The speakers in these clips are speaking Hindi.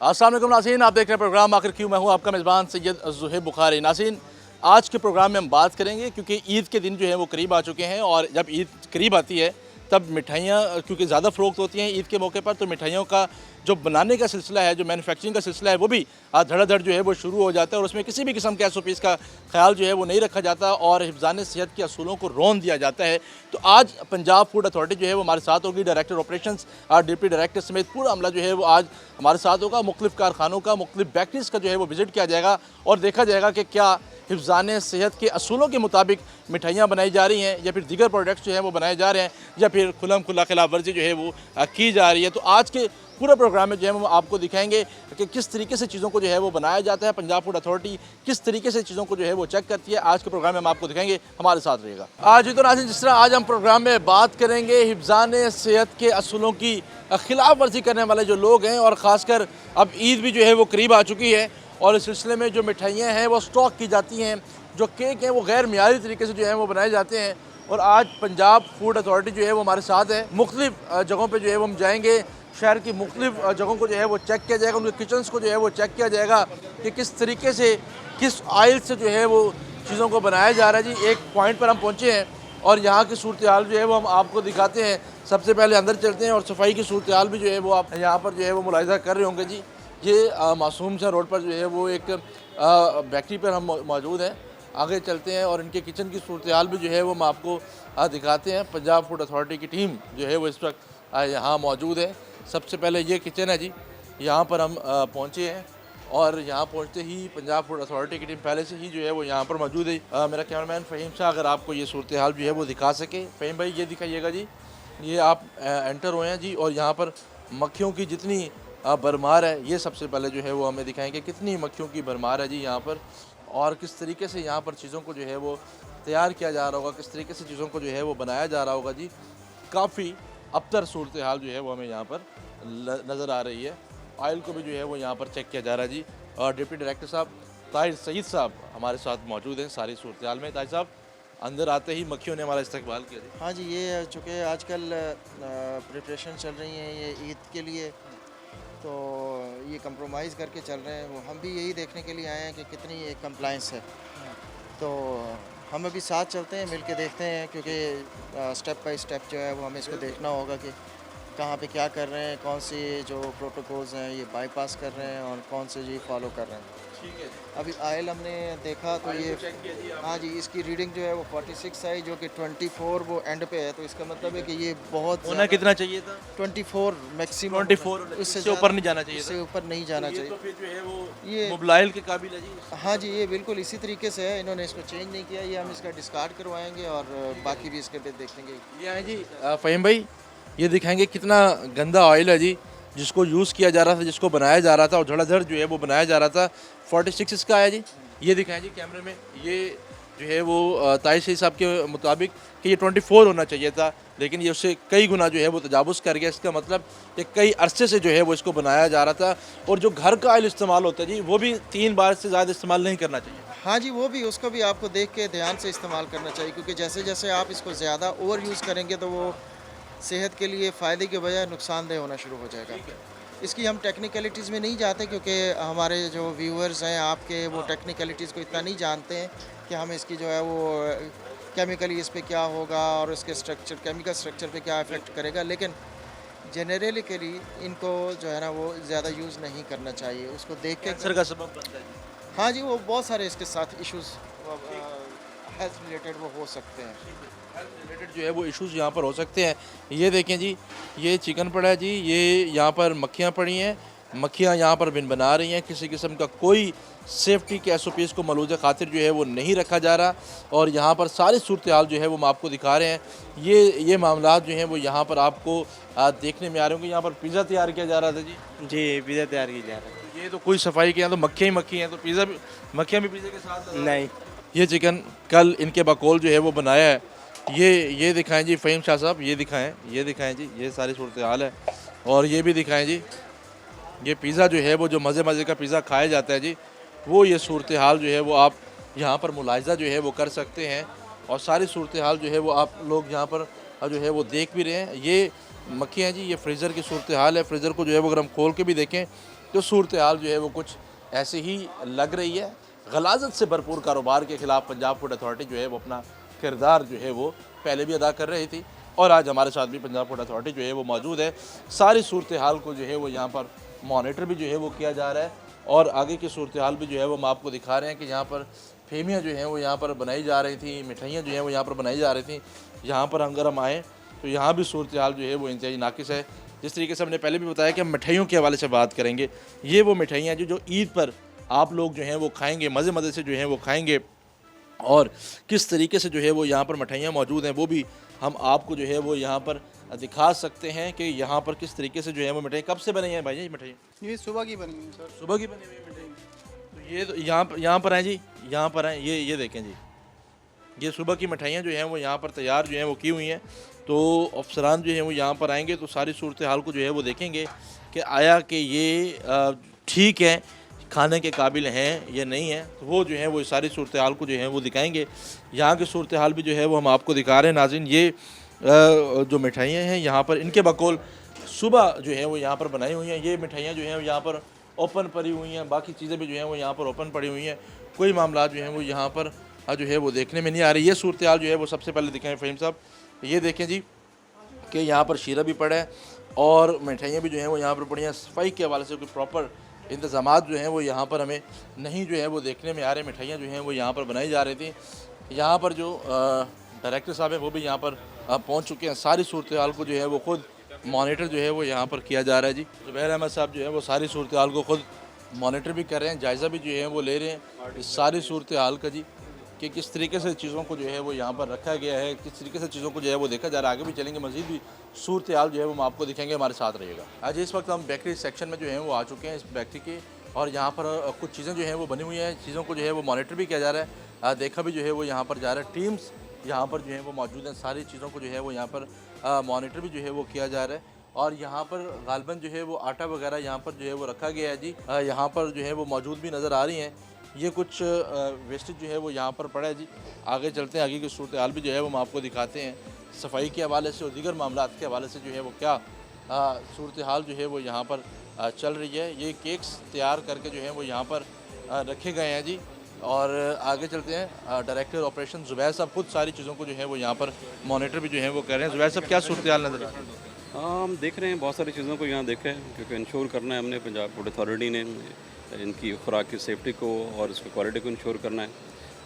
अस्सलाम वालेकुम नाज़रीन, आप देख रहे हैं प्रोग्राम आखिर क्यों। मैं हूं आपका मेज़बान सैयद ज़ुहैब बुखारी। नाज़रीन, आज के प्रोग्राम में हम बात करेंगे क्योंकि ईद के दिन जो है वो करीब आ चुके हैं और जब ईद करीब आती है तब मिठाइयाँ क्योंकि ज़्यादा फ़रोख्त होती हैं ईद के मौके पर, तो मिठाइयों का जो बनाने का सिलसिला है, जो मैन्युफैक्चरिंग का सिलसिला है, वो भी धड़ाधड़ जो है वो शुरू हो जाता है और उसमें किसी भी किस्म के SOPs का ख्याल जो है वो नहीं रखा जाता और हिफ़्ज़ान सेहत के असूलों को रौंद दिया जाता है। तो आज पंजाब फूड अथॉरिटी जो है वो हमारे साथ होगी। डायरेक्टर ऑपरेशंस और डिप्टी डायरेक्टर समेत पूरा अमला जो है वो आज हमारे साथ होगा। मुख्तलिफ़ कारखानों का, मुख्तलिफ़ बेकरीज़ का जो है वो विज़िट किया जाएगा और देखा जाएगा कि क्या हिफ़्ज़ान सेहत के असूलों के मुताबिक मिठाइयाँ बनाई जा रही हैं या फिर दीगर प्रोडक्ट्स जो हैं वो बनाए जा रहे हैं या फिर खुला खिलाफ वर्जी जो है वो की जा रही है। तो आज के पूरे प्रोग्राम में जो है हम आपको दिखाएंगे कि किस तरीके से चीज़ों को जो है वो बनाया जाता है। पंजाब फूड अथॉरिटी किस तरीके से चीज़ों को जो है वो चेक करती है। आज के प्रोग्राम में हम आपको दिखाएंगे, हमारे साथ रहेगा। आज तो नाज़रीन, जिस तरह आज हम प्रोग्राम में बात करेंगे हिफ़्ज़ान सेहत के असूलों की खिलाफ वर्जी करने वाले जो लोग हैं और ख़ासकर अब ईद भी जो है वो करीब आ चुकी है और इस सिलसिले में जो मिठाइयाँ हैं वो स्टॉक की जाती हैं, जो केक हैं वो गैर मियारी तरीके से जो है वो बनाए जाते हैं। और आज पंजाब फूड अथॉरिटी जो है वो हमारे साथ है। मुख्तलिफ़ जगहों पे जो है वो हम जाएंगे, शहर की मुख्तलिफ़ जगहों को जो है वो चेक किया जाएगा, उनके किचन्स को जो है वो चेक किया जाएगा कि किस तरीके से, किस ऑयल से जो है वो चीज़ों को बनाया जा रहा है। जी, एक पॉइंट पर हम पहुँचे हैं और यहाँ की सूरत हाल जो है वो हम आपको दिखाते हैं। सबसे पहले अंदर चलते हैं और सफाई की सूरत हाल भी जो है वो आप यहाँ पर जो है वो मुलाहिज़ा कर रहे होंगे। जी, ये मासूम शाह रोड पर जो है वो एक बेकरी पर हम मौजूद हैं। आगे चलते हैं और इनके किचन की सूरत हाल भी जो है वो हम आपको दिखाते हैं। पंजाब फूड अथॉरिटी की टीम जो है वो इस वक्त यहाँ मौजूद है। सबसे पहले ये किचन है जी, यहाँ पर हम पहुँचे हैं और यहाँ पहुँचते ही पंजाब फूड अथॉरिटी की टीम पहले से ही जो है वो यहाँ पर मौजूद है। मेरा कैमरामैन फ़हीम शाह अगर आपको ये सूरत हाल जो है वो दिखा सके। फ़हीम भाई, ये दिखाइएगा जी। ये आप एंटर हुए हैं जी और यहाँ पर मक्खियों की जितनी भरमार है, ये सबसे पहले जो है वो हमें दिखाएंगे कितनी मक्खियों की भरमार है जी यहाँ पर और किस तरीके से यहाँ पर चीज़ों को जो है वो तैयार किया जा रहा होगा, किस तरीके से चीज़ों को जो है वो बनाया जा रहा होगा। जी, काफ़ी अबतर सूरत हाल जो है वो हमें यहाँ पर नज़र आ रही है। ऑयल को भी जो है वो यहाँ पर चेक किया जा रहा है जी। और डिप्टी डायरेक्टर साहब ताहिर सईद साहब हमारे साथ मौजूद हैं सारी सूरत हाल में। ताहिर साहब, अंदर आते ही मक्खियों ने हमारा इस्तकबाल किया जी। हाँ जी, ये चूँकि आजकल प्रिपरेशन चल रही हैं ये ईद के लिए, तो ये कंप्रोमाइज़ करके चल रहे हैं। वो हम भी यही देखने के लिए आए हैं कि कितनी ये कंप्लाइंस है। तो हम अभी साथ चलते हैं, मिल के देखते हैं, क्योंकि स्टेप बाय स्टेप जो है वो हमें इसको देखना होगा कि कहाँ पे क्या कर रहे हैं, कौन सी जो प्रोटोकॉल्स हैं ये बाईपास कर रहे हैं और कौन से जी फॉलो कर रहे हैं। ठीक है। अभी आयल हमने देखा तो ये, हाँ जी, इसकी रीडिंग जो है वो 46 आई, जो कि 24 वो एंड पे है। तो इसका मतलब है कि ये बहुत होना कितना चाहिए था? 24 मैक्सिमम, 24, इससे ऊपर नहीं जाना चाहिए इससे ऊपर नहीं जाना चाहिए। तो फिर जो है वो ये मोबाइल के काबिल है जी। हाँ जी, ये बिल्कुल इसी तरीके से है, इन्होंने इसको चेंज नहीं किया। ये हम इसका डिस्कार्ड करवाएंगे और बाकी भी इसके पे देखेंगे। ये है जी फ़हीम भाई, ये दिखाएंगे कितना गंदा ऑयल है जी, जिसको यूज़ किया जा रहा था, जिसको बनाया जा रहा था और धड़ाधड़ जो है वो बनाया जा रहा था। 46 इसका है जी। ये दिखाएं जी कैमरे में। ये जो है वो ताहिर सईद साहब के मुताबिक कि ये 24 होना चाहिए था, लेकिन ये उससे कई गुना जो है वो तजावुज़ कर गया। इसका मतलब कि कई अरसे से जो है वो इसको बनाया जा रहा था। और जो घर का ऑयल इस्तेमाल होता है जी, वो भी 3 बार से ज़्यादा इस्तेमाल नहीं करना चाहिए। हाँ जी, वो भी, उसको भी आपको देख के ध्यान से इस्तेमाल करना चाहिए, क्योंकि जैसे जैसे आप इसको ज़्यादा ओवर यूज़ करेंगे तो वो सेहत के लिए फ़ायदे के बजाय नुकसानदेह होना शुरू हो जाएगा। इसकी हम टेक्निकलिटीज़ में नहीं जाते, क्योंकि हमारे जो व्यूअर्स हैं आपके, वो टेक्निकलिटीज़ को इतना नहीं जानते हैं कि हम इसकी जो है वो केमिकली इस पे क्या होगा और इसके स्ट्रक्चर, केमिकल स्ट्रक्चर पे क्या इफ़ेक्ट करेगा। लेकिन जनरली के लिए इनको जो है ना वो ज़्यादा यूज़ नहीं करना चाहिए, उसको देख के। कैंसर का सबब बनता है। हाँ जी, वो बहुत सारे इसके साथ इश्यूज़ हेल्थ रिलेटेड वो हो सकते हैं। हेल्थ रिलेटेड जो है वो इश्यूज़ यहाँ पर हो सकते हैं। ये देखें जी, ये चिकन पड़ा है जी, ये यहाँ पर मक्खियाँ पड़ी हैं, मक्खियाँ यहाँ पर बिन बना रही हैं। किसी किस्म का कोई सेफ्टी के SOPs को मलूज़ खातिर जो है वो नहीं रखा जा रहा और यहाँ पर सारी सूरत हाल जो है वो हम आपको दिखा रहे हैं। ये मामला जो हैं वो यहाँ पर आपको देखने में आ रहे होंगे। यहाँ पर पिज़्ज़ा तैयार किया जा रहा था जी। जी, पिज़्ज़ा तैयार किया जा रहा है। ये तो कोई सफाई के यहाँ तो मक्खियाँ ही मक्खी हैं, तो पिज़्ज़ा भी, मक्खियाँ भी पिज़्ज़ा के साथ नहीं, ये चिकन कल इनके बकौल जो है वो बनाया है। ये दिखाएं जी फ़हीम शाह साहब, ये दिखाएं जी, ये सारी सूरत हाल है। और ये भी दिखाएं जी, ये पिज़्ज़ा जो है वो जो मज़े का पिज़्ज़ा खाया जाता है जी, वो ये सूरत हाल जो है वो आप यहाँ पर मुलाहिज़ा जो है वो कर सकते हैं। और सारी सूरत हाल जो है वो आप लोग यहाँ पर जो है वो देख भी रहे हैं। ये मक्खियाँ जी, ये फ्रीज़र की सूरत हाल है। फ्रीज़र को जो है वो अगर हम खोल के भी देखें तो सूरत हाल जो है वो कुछ ऐसी ही लग रही है। गलाजत से भरपूर कारोबार के ख़िलाफ़ पंजाब फूड अथॉरिटी जो है वो अपना किरदार जो है वो पहले भी अदा कर रही थी और आज हमारे साथ भी पंजाब फूड अथॉरिटी जो है वो मौजूद है। सारी सूरत हाल को जो है वो यहाँ पर मॉनिटर भी जो है वो किया जा रहा है और आगे की सूरत हाल भी जो है वो हम आपको दिखा रहे हैं कि यहाँ पर फेमियाँ जो हैं वो यहाँ पर बनाई जा रही थी, मिठाइयाँ जो हैं वो यहाँ पर बनाई जा रही थी। यहाँ पर अगर हम आएँ तो यहाँ भी सूरत हाल जो है वो इंतहाई नाकिस है। जिस तरीके से हमने पहले भी बताया कि हम मिठाइयों के हवाले से बात करेंगे, ये वो मिठाइयाँ जो ईद पर आप लोग जो हैं वो खाएँगे, मज़े मज़े से जो हैं वो खाएँगे और किस तरीके से जो है वो यहाँ पर मिठाइयाँ मौजूद हैं वो भी हम आपको जो है वो यहाँ पर दिखा सकते हैं कि यहाँ पर किस तरीके से जो है वो मिठाई कब से बनी है भाई ये मिठाई? ये सुबह की बनी है सर। सुबह की बनी हुई मिठाई। तो ये तो यहाँ पर हैं जी, यहाँ पर हैं, ये देखें जी, ये सुबह की मिठाइयाँ जो हैं वो यहाँ पर तैयार जो हैं वो की हुई हैं। तो अफसरान जो हैं वो यहाँ पर आएंगे तो सारी सूरत हाल को जो है वो देखेंगे कि आया कि ये ठीक है, खाने के काबिल हैं या नहीं है। तो वो जो है वो सारी सूरत हाल को जो है वो दिखाएंगे। यहाँ की सूरत हाल भी जो है वो हम आपको दिखा रहे हैं नाज़रीन। ये जो मिठाइयाँ हैं यहाँ पर इनके बकौल सुबह जो है वो यहाँ पर बनाई हुई हैं। ये मिठाइयाँ जो हैं यहाँ पर ओपन पड़ी हुई हैं, बाकी चीज़ें भी जो हैं वो यहाँ पर ओपन पड़ी हुई हैं। कोई मामला जो हैं वो यहाँ पर जो है वो देखने में नहीं आ रही। ये सूरत हाल जो है वो सबसे पहले दिखाएँ फ़हीम साहब, ये देखें जी कि यहाँ पर शीरा भी पड़ा है और मिठाइयाँ भी जो हैं वो यहाँ पर पड़ी हैं। सफाई के हवाले से कोई प्रॉपर इंतज़ामात जो हैं वो यहाँ पर हमें नहीं जो है वो देखने में आ रहे। मिठाइयाँ जो हैं वो यहाँ पर बनाई जा रही थी। यहाँ पर जो डायरेक्टर साहब हैं वो भी यहाँ पर पहुँच चुके हैं। सारी सूरत हाल को जो है वो खुद मॉनिटर जो है वो यहाँ पर किया जा रहा है जी। ज़ुबैर अहमद साहब जो है वो सारी सूरत हाल को खुद मॉनिटर भी कर रहे हैं, जायज़ा भी जो है वो ले रहे हैं इस सारी सूरत हाल का जी, कि किस तरीके से चीज़ों को जो है वो यहाँ पर रखा गया है, किस तरीके से चीज़ों को जो है वो देखा जा रहा है। आगे भी चलेंगे, मज़ीद भी सूरत हाल जो है वो हम आपको दिखाएंगे, हमारे साथ रहिएगा। आज इस वक्त हम बेकरी सेक्शन में जो है वो आ चुके हैं, इस बेकरी के, और यहाँ पर कुछ चीज़ें जो हैं वो बनी हुई हैं। चीज़ों को जो है वो मॉनिटर भी किया जा रहा है, देखा भी जो है वो यहाँ पर जा रहा है। टीम्स यहाँ पर जो है वो मौजूद हैं, सारी चीज़ों को जो है वो यहाँ पर मॉनिटर भी जो है वो किया जा रहा है। और यहाँ पर गालबन जो है वो आटा वगैरह यहाँ पर जो है वो रखा गया है जी। यहाँ पर जो है वो मौजूद भी नज़र आ रही हैं। ये कुछ वेस्टेज जो है वो यहाँ पर पड़ा है जी। आगे चलते हैं, आगे की सूरत हाल भी जो है वो हम आपको दिखाते हैं। सफाई के हवाले से और दीगर मामलात के हवाले से जो है वो क्या सूरत हाल जो है वो यहाँ पर चल रही है। ये केक्स तैयार करके जो है वो यहाँ पर रखे गए हैं जी। और आगे चलते हैं, डायरेक्टर ऑपरेशन ज़ुबैर साहब खुद सारी चीज़ों को जो है वो यहाँ पर मॉनिटर भी जो है वो कर रहे हैं। ज़ुबैर साहब क्या सूरत हाल नज़र आ रही है? हम देख रहे हैं, बहुत सारी चीज़ों को यहाँ देख रहे हैं, क्योंकि इंश्योर करना है हमने, पंजाब फूड अथॉरिटी ने इनकी खुराक की सेफ्टी को और इसकी क्वालिटी को इंश्योर करना है।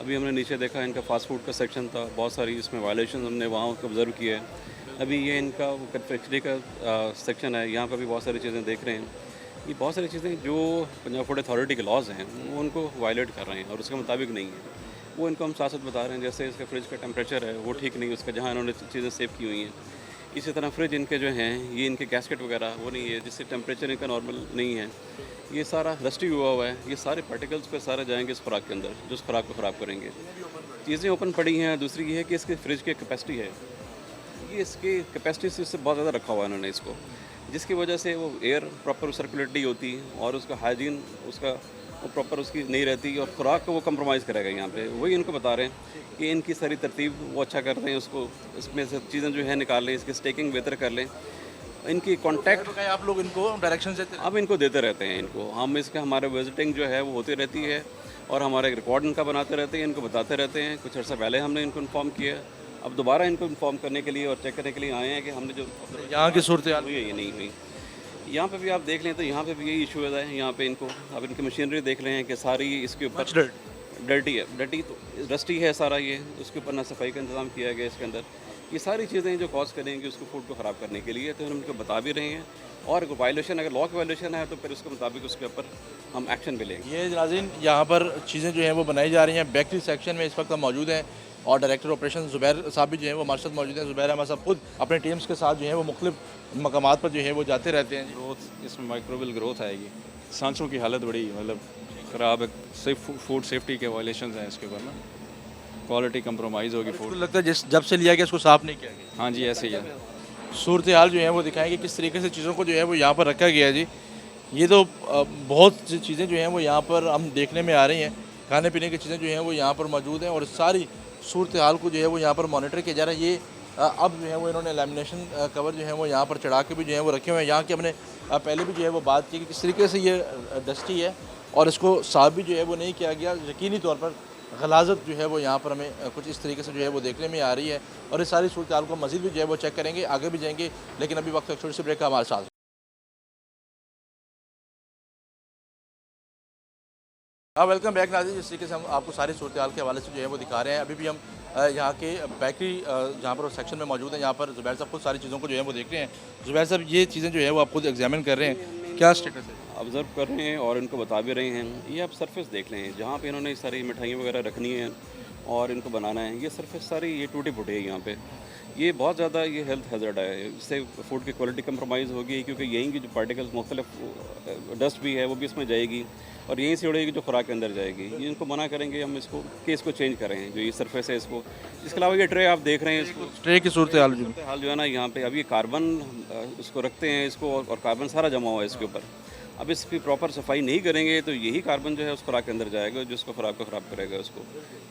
अभी हमने नीचे देखा इनका फास्ट फूड का सेक्शन था, बहुत सारी इसमें वायलेशन हमने वहाँ ऑब्ज़र्व किया है। अभी ये इनका कन्फेक्शनरी का सेक्शन है, यहाँ पर भी बहुत सारी चीज़ें देख रहे हैं। ये बहुत सारी चीज़ें जो पंजाब फूड अथॉरिटी के लॉज हैं वो उनको वायलेट कर रहे हैं और उसके मुताबिक नहीं है। वो इनको हम साथ साथ बता रहे हैं, जैसे इसका फ्रिज का टेम्परेचर है वो ठीक नहीं, उसका जहाँ इन्होंने चीज़ें सेव की हुई हैं। इसी तरह फ्रिज इनके जो हैं, ये इनके गैस्केट वगैरह वो नहीं है, जिससे टेम्परेचर इनका नॉर्मल नहीं है। ये सारा रस्टी हुआ है, ये सारे पार्टिकल्स पे सारे जाएंगे इस खुराक के अंदर, जो इस खुराक को ख़राब करेंगे। चीज़ें ओपन पड़ी हैं। दूसरी ये है कि इसके फ्रिज की कैपेसिटी है, ये इसकी कैपेसिटी से बहुत ज़्यादा रखा हुआ है इन्होंने इसको, जिसकी वजह से वो एयर प्रॉपर सर्कुलेट नहीं होती और उसका हाइजीन उसका वो प्रॉपर उसकी नहीं रहती और खुराक को वो कंप्रोमाइज़ करेगा। यहाँ पे वही इनको बता रहे हैं कि इनकी सारी तरतीब वो अच्छा कर रहे हैं, उसको इसमें से चीज़ें जो है निकाल लें, इसकी स्टेकिंग बेहतर कर लें, इनकी कॉन्टैक्ट आप लोग इनको डायरेक्शन से अब इनको देते रहते हैं। इनको हम इसका हमारे विजिटिंग जो है वो होती रहती है और हमारे रिकॉर्ड इनका बनाते रहते हैं, इनको बताते रहते हैं। कुछ अर्सा पहले हमने इनको इन्फॉर्म किया, अब दोबारा इनको इन्फॉर्म करने के लिए और चेक करने के लिए आए हैं कि हमने जो यहाँ की सूरत हाल हुई है ये नहीं हुई। यहाँ पे भी आप देख लें तो यहाँ पे भी यही इशू है। यहाँ पे इनको अब इनकी मशीनरी देख रहे हैं कि सारी इसके ऊपर डर्टी है, डर्टी तो रस्टी है सारा, ये उसके ऊपर ना सफाई का इंतज़ाम किया गया इसके अंदर। ये सारी चीज़ें जो कॉज करेंगी उसको फूड को ख़राब करने के लिए, तो हम उनको बता भी रहे हैं। और वायलेशन अगर लॉ की वायलेशन है तो फिर उसके मुताबिक उसके ऊपर हम एक्शन भी लेंगे। ये नाज़रीन यहाँ पर चीज़ें जो हैं वो बनाई जा रही हैं। बेकरी सेक्शन में इस वक्त हम मौजूद हैं और डायरेक्टर ऑपरेशन ज़ुबैर साहब भी जो हैं वो हमारे साथ मौजूद हैं। ज़ुबैर अहमद साहब खुद अपने टीम्स के साथ जो है वो मुख्तलिफ मकामात पर जो है वो जाते रहते हैं। ग्रोथ इसमें माइक्रोबियल ग्रोथ आएगी, सांसों की हालत बड़ी मतलब ख़राब है, सिर्फ फूड सेफ्टी के वायलेशन हैं इसके ऊपर ना, क्वालिटी कंप्रोमाइज़ होगी फूड। लगता है जब से लिया गया इसको साफ़ नहीं किया गया। हाँ जी ऐसे ही है। सूरत हाल जो है वो दिखाएंगे किस तरीके से चीज़ों को जो है वो यहाँ पर रखा गया है जी। ये तो बहुत सी चीज़ें जो हैं वो यहाँ पर हम देखने में आ रही हैं, खाने पीने की चीज़ें जो हैं वो यहाँ पर मौजूद हैं और सारी सूरत हाल को जो है वो यहाँ पर मॉनिटर किया जा रहा है। ये अब जो है वो इन्होंने लेमिनेशन कवर जो है वो यहाँ पर चढ़ा के भी जो है वो रखे हुए हैं। यहाँ की हमने पहले भी जो है वो बात की कि किस तरीके से ये डस्टी है और इसको साफ भी जो है वो नहीं किया गया। यकीनी तौर पर गलाजत जो है वो यहाँ पर हमें कुछ इस तरीके से जो है वो देखने में आ रही है और इस सारी सूरत हाल को मज़ीद भी जो है वो चेक करेंगे, आगे भी जाएंगे, लेकिन अभी वक्त एक छोटी सी ब्रेक का हमारे साथ। हाँ, वेलकम बैक नाज़रीन। जिस तरीके से हम आपको सारी सूरत हाल के हवाले से जो है वो दिखा रहे हैं, अभी भी हम यहाँ के बेकरी जहाँ पर सेक्शन में मौजूद हैं, यहाँ पर ज़ुबैर साहब खुद सारी चीज़ों को जो है वो देख रहे हैं। ज़ुबैर साहब, ये चीज़ें जो है वो आप खुद एग्जामिन कर रहे हैं, क्या स्टेटस है? ऑब्ज़र्व कर रहे हैं और इनको बता भी रहे हैं। ये आप सरफेस देख लें, जहाँ पे इन्होंने सारी मिठाइयाँ वगैरह रखनी है और इनको बनाना है, ये सरफेस सारी ये टूटी फूटी है यहाँ पे। ये बहुत ज़्यादा ये हेल्थ हैज़र्ड है, इससे फूड की क्वालिटी कंप्रोमाइज़ होगी, क्योंकि यहीं की जो पार्टिकल्स मुख्तलिफ डस्ट भी है वो भी इसमें जाएगी और यहीं से उड़ेगी जो खुराक के अंदर जाएगी। ये इनको मना करेंगे हम इसको कि इसको चेंज करें, जो ये सरफेस है इसको। इसके अलावा ये ट्रे आप देख रहे हैं, इसको ट्रे की सूरत हाल जो है ना यहाँ पे, अब ये कार्बन इसको रखते हैं इसको और कार्बन सारा जमा हुआ है इसके ऊपर। अब इसकी प्रॉपर सफाई नहीं करेंगे तो यही कार्बन जो है उस खुराक के अंदर जाएगा, जो उसको खुराक को ख़राब करेगा उसको।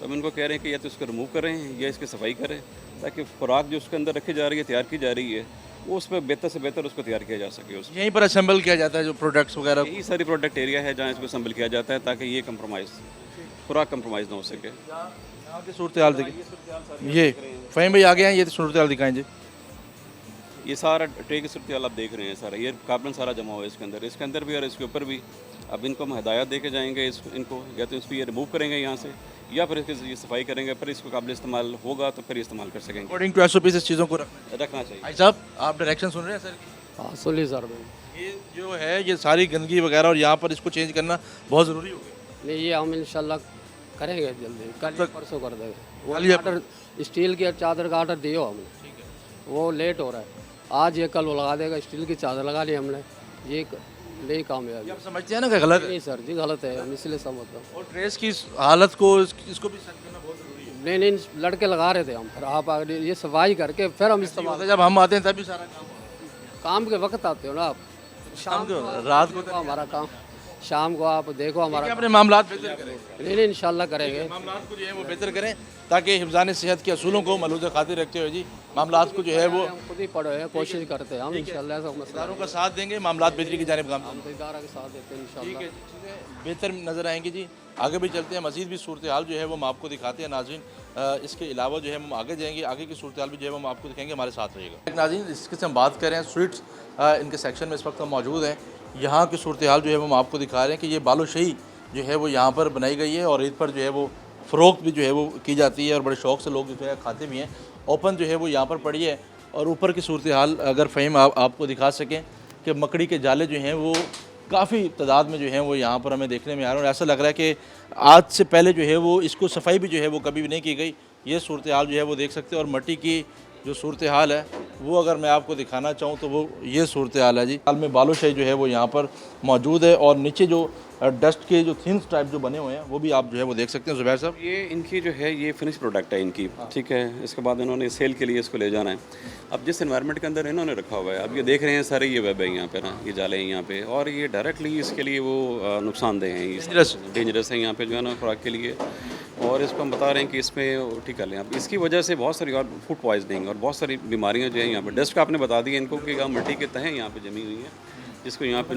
तो हम इनको कह रहे हैं कि या तो इसको रिमूव करें या इसकी सफाई करें, ताकि खुराक जो उसके अंदर रखी जा रही है, तैयार की जा रही है, वो उस पर बेहतर से बेहतर उसको तैयार किया जा सके। उसको यहीं पर असेंबल किया जाता है जो प्रोडक्ट्स वगैरह। यही सारी प्रोडक्ट एरिया है जहाँ इसको असेंबल किया जाता है, ताकि ये कंप्रोमाइज़ खुराक कंप्रोमाइज़ ना हो सके। यहाँ की सूरत हाल देखिए, ये फ़हीम भाई आ गए हैं, ये सूरत हाल दिखाएं जी। ये सारा ट्रे की सूरत हाल आप देख रहे हैं, सारा ये कार्बन सारा जमा हुआ है इसके अंदर भी और इसके ऊपर भी। अब इनको हम हिदायत दे के जाएंगे इनको, या तो इसको ये रिमूव करेंगे यहाँ से, या फिर इसकी ये सफाई करेंगे, फिर इसको काबिल इस्तेमाल होगा तो फिर इस्तेमाल कर सकेंगे। अकॉर्डिंग टू SOP इस चीज़ों को रखना चाहिए। भाई साहब, आप डायरेक्शन सुन रहे हैं सर? हाँ, सुनिए सर भाई, ये जो है ये सारी गंदगी वगैरह और यहाँ पर इसको चेंज करना बहुत ज़रूरी हो गया। नहीं ये हम इंशाल्लाह करेंगे जल्दी, कल या परसों कर देंगे। वो कल या ऑर्डर स्टील की चादर का ऑर्डर दियो हमने, वो लेट हो रहा है, आज ये कल वो लगा देगा। स्टील की चादर लगा ली हमने, ये नहीं कामयाब। आप समझते हैं ना कि गलत है? नहीं सर जी, गलत है, हम इसलिए समझता हूँ। और ड्रेस की हालत को इसको भी सेट करना बहुत ज़रूरी है। नहीं लड़के लगा रहे थे हम, फिर आप आगे ये सफाई करके फिर हम इस्तेमाल। जब हम आते हैं तभी सारा काम के वक्त आते हो ना आप, शाम को, रात को हमारा काम शाम को आप देखो हमारा। अपने मामला बेहतर करें, नहीं इंशाल्लाह करेंगे, मामला को जो है वो बेहतर करें, ताकि हिफ्ज़ान सेहत के असूलों को मलूज़ खातिर रखते हुए जी मामला को जो है वो हम खुद ही पढ़े हैं, कोशिश करते हैं हम इंशाल्लाह। सब मसला इदारों का साथ देंगे, मामला बेहतरी की जानिब काम हम तो इदारा के साथ देते हैं इंशाल्लाह। ठीक है, चीज़ें बेहतर नज़र आएंगी जी। आगे भी चलते हैं, मज़ीद भी सूरत हाल जो है वो हम आपको दिखाते हैं नाज़रीन। इसके अलावा जो है हम आगे जाएंगे, आगे की सूरत हाल भी जो है हम आपको दिखाएंगे, हमारे साथ रहिएगा नाज़रीन। इसके से हम बात करें स्वीट्स, इनके सेक्शन में इस वक्त हम मौजूद हैं। यहाँ की सूरत हाल जो है हम आपको दिखा रहे हैं कि ये बालूशाही जो है वो यहाँ पर बनाई गई है और ईद पर जो है वो फ़रोख्त भी जो है वो की जाती है और बड़े शौक़ से लोग जो है खाते भी हैं। ओपन जो है वो यहाँ पर पड़ी है और ऊपर की सूरत हाल अगर फ़हीम आपको दिखा सकें कि मकड़ी के जाले जो हैं वो काफ़ी तादाद में जो हैं वो यहाँ पर हमें देखने में आ रहे हैं और ऐसा लग रहा है कि आज से पहले जो है वो इसको सफाई भी जो है वो कभी भी नहीं की गई। ये सूरत हाल जो है वो देख सकते हैं और मट्टी की जो सूरत हाल है वो अगर मैं आपको दिखाना चाहूँ तो वो ये सूरत हाल है जी। हाल में बालूशाही जो है वो यहाँ पर मौजूद है और नीचे जो डस्ट के जो थिन्स टाइप जो बने हुए हैं वो भी आप जो है वो देख सकते हैं। ज़ुबैर साहब, ये इनकी जो है ये फिनिश प्रोडक्ट है इनकी, ठीक है। इसके बाद इन्होंने सेल के लिए इसको ले जाना है। अब जिस एनवायरनमेंट के अंदर इन्होंने रखा हुआ है, अब ये देख रहे हैं सारे ये वेब है यहाँ पे ना, ये जाले हैं यहाँ पे और ये डायरेक्टली इसके लिए वो नुकसानदेह हैं, ये डेंजरस है यहाँ पे जो है ना खुराक के लिए। और इसको हम बता रहे हैं कि इसमें ठीक कर लें। अब इसकी वजह से बहुत सारी और फूड पॉइजनिंग और बहुत सारी बीमारियाँ जो है यहाँ पर, डस्ट का आपने बता दिया इनको कि यहाँ मिट्टी के तहें यहाँ पे जमी हुई हैं, जिसको यहाँ पे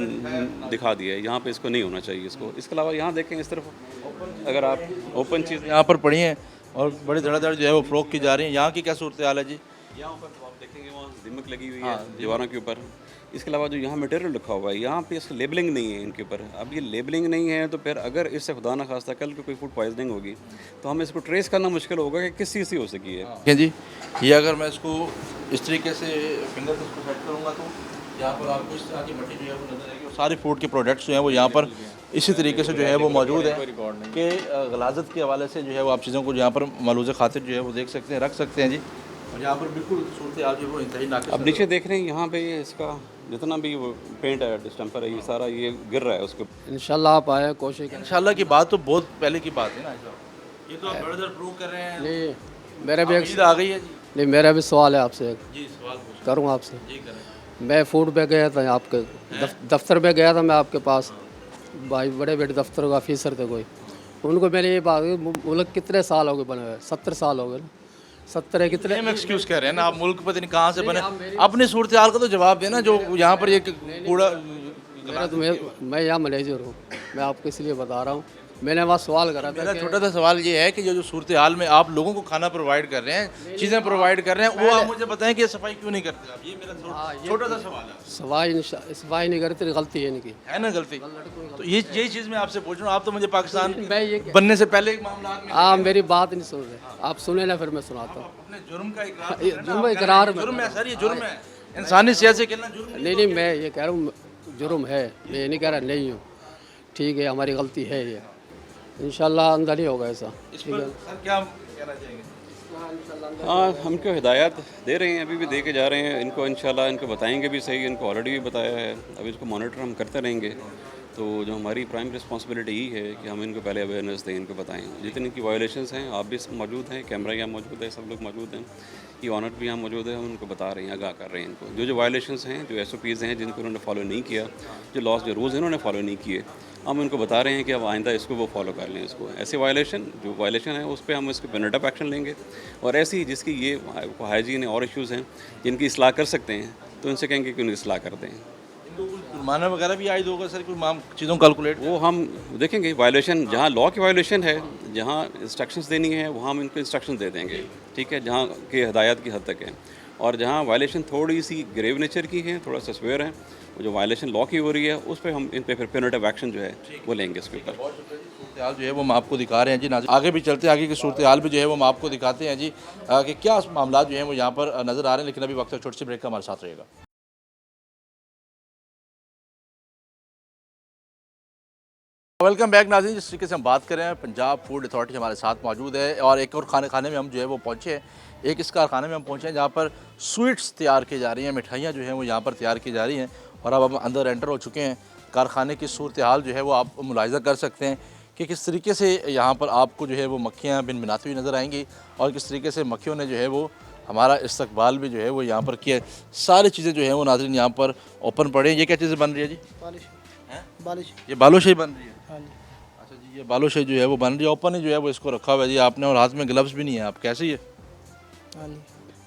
दिखा दिया है। यहाँ पे इसको नहीं होना चाहिए इसको। इसके अलावा यहाँ देखें इस तरफ अगर आप ओपन चीज़ यहाँ पर पड़ी हैं और बड़ी धड़ाधड़ जो है वो फ़रोख्त की जा रही हैं। यहाँ की क्या सूरत हाल है जी? यहाँ ऊपर आप देखेंगे वहाँ दिमक लगी हुई है दीवारों के ऊपर। इसके अलावा जो यहाँ मटेरियल रखा हुआ है यहाँ पे इसकी लेबलिंग नहीं है इनके ऊपर। अब ये लेबलिंग नहीं है तो फिर अगर इससे खुदा ना खास्ता कल को कोई फूड पॉइजनिंग होगी तो हमें इसको ट्रेस करना मुश्किल होगा कि किस चीज़ से हो सकी है। ठीक है जी, ये अगर मैं इसको इस तरीके से फिंगर से इसको सेट करूँगा तो यहाँ पर आपको इस तरह की मट्टी जो है वो नजर आएगी और सारी फूड के प्रोडक्ट्स जो हैं वो यहाँ पर इसी तरीके से जो है वो मौजूद है कि गलाजत के हवाले से जो है वो आप चीज़ों को यहाँ पर मलूज़ खातिर जो है वो देख सकते हैं, रख सकते हैं जी। और यहाँ पर बिल्कुल सूरत हाल जो है वो इंतहाई नाक़िस। अब नीचे देख रहे हैं यहाँ पे इसका जितना भी वो पेंट है डिस्टेम्पर है ये सारा ये गिर रहा है उसके। इंशाल्लाह आप आए, कोशिश करें। इंशाल्लाह की बात तो बहुत पहले की बात है ना, ये तो आप बड़े प्रूव कर रहे हैं। नहीं मेरे भी ईद आ गई है जी। नहीं मेरा भी सवाल है आपसे, जी सवाल करूँ आपसे? जी करें। मैं फूड पे गया था आपके दफ्तर में गया था मैं आपके पास, भाई बड़े बड़े दफ्तर का ऑफिसर थे कोई, उनको मैंने ये बात, मुल्क कितने साल हो गए बने हुए? 70 साल हो गए ना। 70 कितने हम एक्सक्यूज कर रहे हैं ना, आप मुल्क पता नहीं कहाँ से बने, अपनी सूरत हाल का तो जवाब देना जो यहाँ पर ये कूड़ा। मैं यहाँ मैनेजर हूँ, मैं आपको इसलिए बता रहा हूँ। मैंने वहाँ सवाल करा था मेरा छोटा सा सवाल ये है कि जो सूरत हाल में आप लोगों को खाना प्रोवाइड कर रहे हैं, चीज़ें प्रोवाइड कर रहे हैं, वो आप मुझे बताएं कि ये सफाई क्यों नहीं करते आप? ये मेरा छोटा सा सवाल है। सफाई नहीं करते तो गलती है इनकी। है ना गलती? तो यही चीज़ मैं आपसे पूछ रहा हूँ, आप तो मुझे पाकिस्तान मैं ये बनने से पहले एक मामला में आप मेरी बात नहीं सुन रहे, आप सुने ना, फिर मैं सुनाता हूँ। अपने जुर्म का इकरार ये जुर्म इकरार में, जुर्म है सर, ये जुर्म है, इंसानी सेहत से खेलना जुर्म है। नहीं मैं ये कह रहा हूँ जुर्म है, मैं ये नहीं कह रहा नहीं हूँ, ठीक है हमारी गलती है ये, इंशाल्लाह अंदर नहीं होगा ऐसा। इस पर सर क्या कहना चाहेंगे? हाँ, हमको हिदायत दे रहे हैं, अभी भी दे के जा रहे हैं इनको, इंशाल्लाह इनको बताएंगे भी सही, इनको ऑलरेडी भी बताया है, अब इसको मॉनिटर हम करते रहेंगे। तो जो हमारी प्राइम रिस्पांसिबिलिटी यही है कि हम इनको पहले अवेयरनेस दें, इनको बताएं जितनी इनकी वायलेशंस हैं। आप भी मौजूद हैं, कैमरा यहाँ मौजूद है, सब लोग मौजूद हैं, ये ऑनर भी यहाँ मौजूद है, हम उनको बता रहे हैं, आगाह कर रहे हैं इनको जो वायलेशंस हैं, जो SOPs हैं जिनको उन्होंने फॉलो नहीं किया, जो लॉस जो रूल्स इन्होंने फॉलो नहीं किए, हम उनको बता रहे हैं कि अब आइंदा इसको वो फॉलो कर लें। इसको ऐसे जो वायलेशन है उस पर हम इसको पेनल्टी एक्शन लेंगे, और ऐसी ही जिसकी ये हाइजीन और इश्यूज़ हैं जिनकी इसलाह कर सकते हैं तो उनसे कहेंगे कि उन्हें इसलाह कर दें। जुर्माना वगैरह भी आयद होगा सर, कोई चीज़ों कैलकुलेट? वो हम देखेंगे, वायलेशन जहाँ लॉ की वायलेशन है, जहाँ इंस्ट्रक्शंस देनी है वहाँ हम इनको इंस्ट्रक्शंस दे देंगे, ठीक है, जहाँ के हदायत की हद तक है। और जहाँ वायलेशन थोड़ी सी ग्रेव नेचर की है, थोड़ा सा सवेयर है, वो जो वायलेशन लॉ की हो रही है उस पर हम इन पे फिर पेनल्टी एक्शन जो है वो लेंगे इसके ऊपर। सूरत हाल जो है वो हम आपको दिखा रहे हैं जी। आगे भी चलते हैं, आगे की सूरत हाल भी जो है वो हम आपको दिखाते हैं जी कि क्या मामला जो है वो यहाँ पर नज़र आ रहे हैं। लेकिन अभी वक्त छोटी सी ब्रेक का हमारे साथ रहेगा। वेलकम बैक नाज़रीन। जिस तरीके से हम बात कर रहे हैं, पंजाब फूड अथॉरिटी हमारे साथ मौजूद है और एक और खाने में हम जो है वो पहुँचे हैं। एक इस कारखाने में हम पहुँचे हैं जहाँ पर स्वीट्स तैयार की जा रही हैं, मिठाइयाँ जो हैं वो यहाँ पर तैयार की जा रही हैं। और अब हम अंदर एंटर हो चुके हैं। कारखाने की सूरत हाल जो है वो आप मुलाहिज़ा कर सकते हैं कि किस तरीके से यहाँ पर आपको जो है वो मक्खियाँ बिन बिनाती हुई नज़र आएंगी और किस तरीके से मक्खियों ने जो है वो हमारा इस्तकबाल भी जो है वो यहाँ पर किया है। सारी चीज़ें जो है वो नाज़रीन यहाँ पर ओपन पड़े हैं। ये क्या चीज़ें बन रही है जी? बालिश। ये बालूशाही बन रही है? हाँ जी। अच्छा जी, ये बालूशाही जो है वो बन रही है, ओपन ही जो है वो इसको रखा हुआ है जी आपने, और हाथ में ग्लव्स भी नहीं है। आप कैसे ये हाँ जी।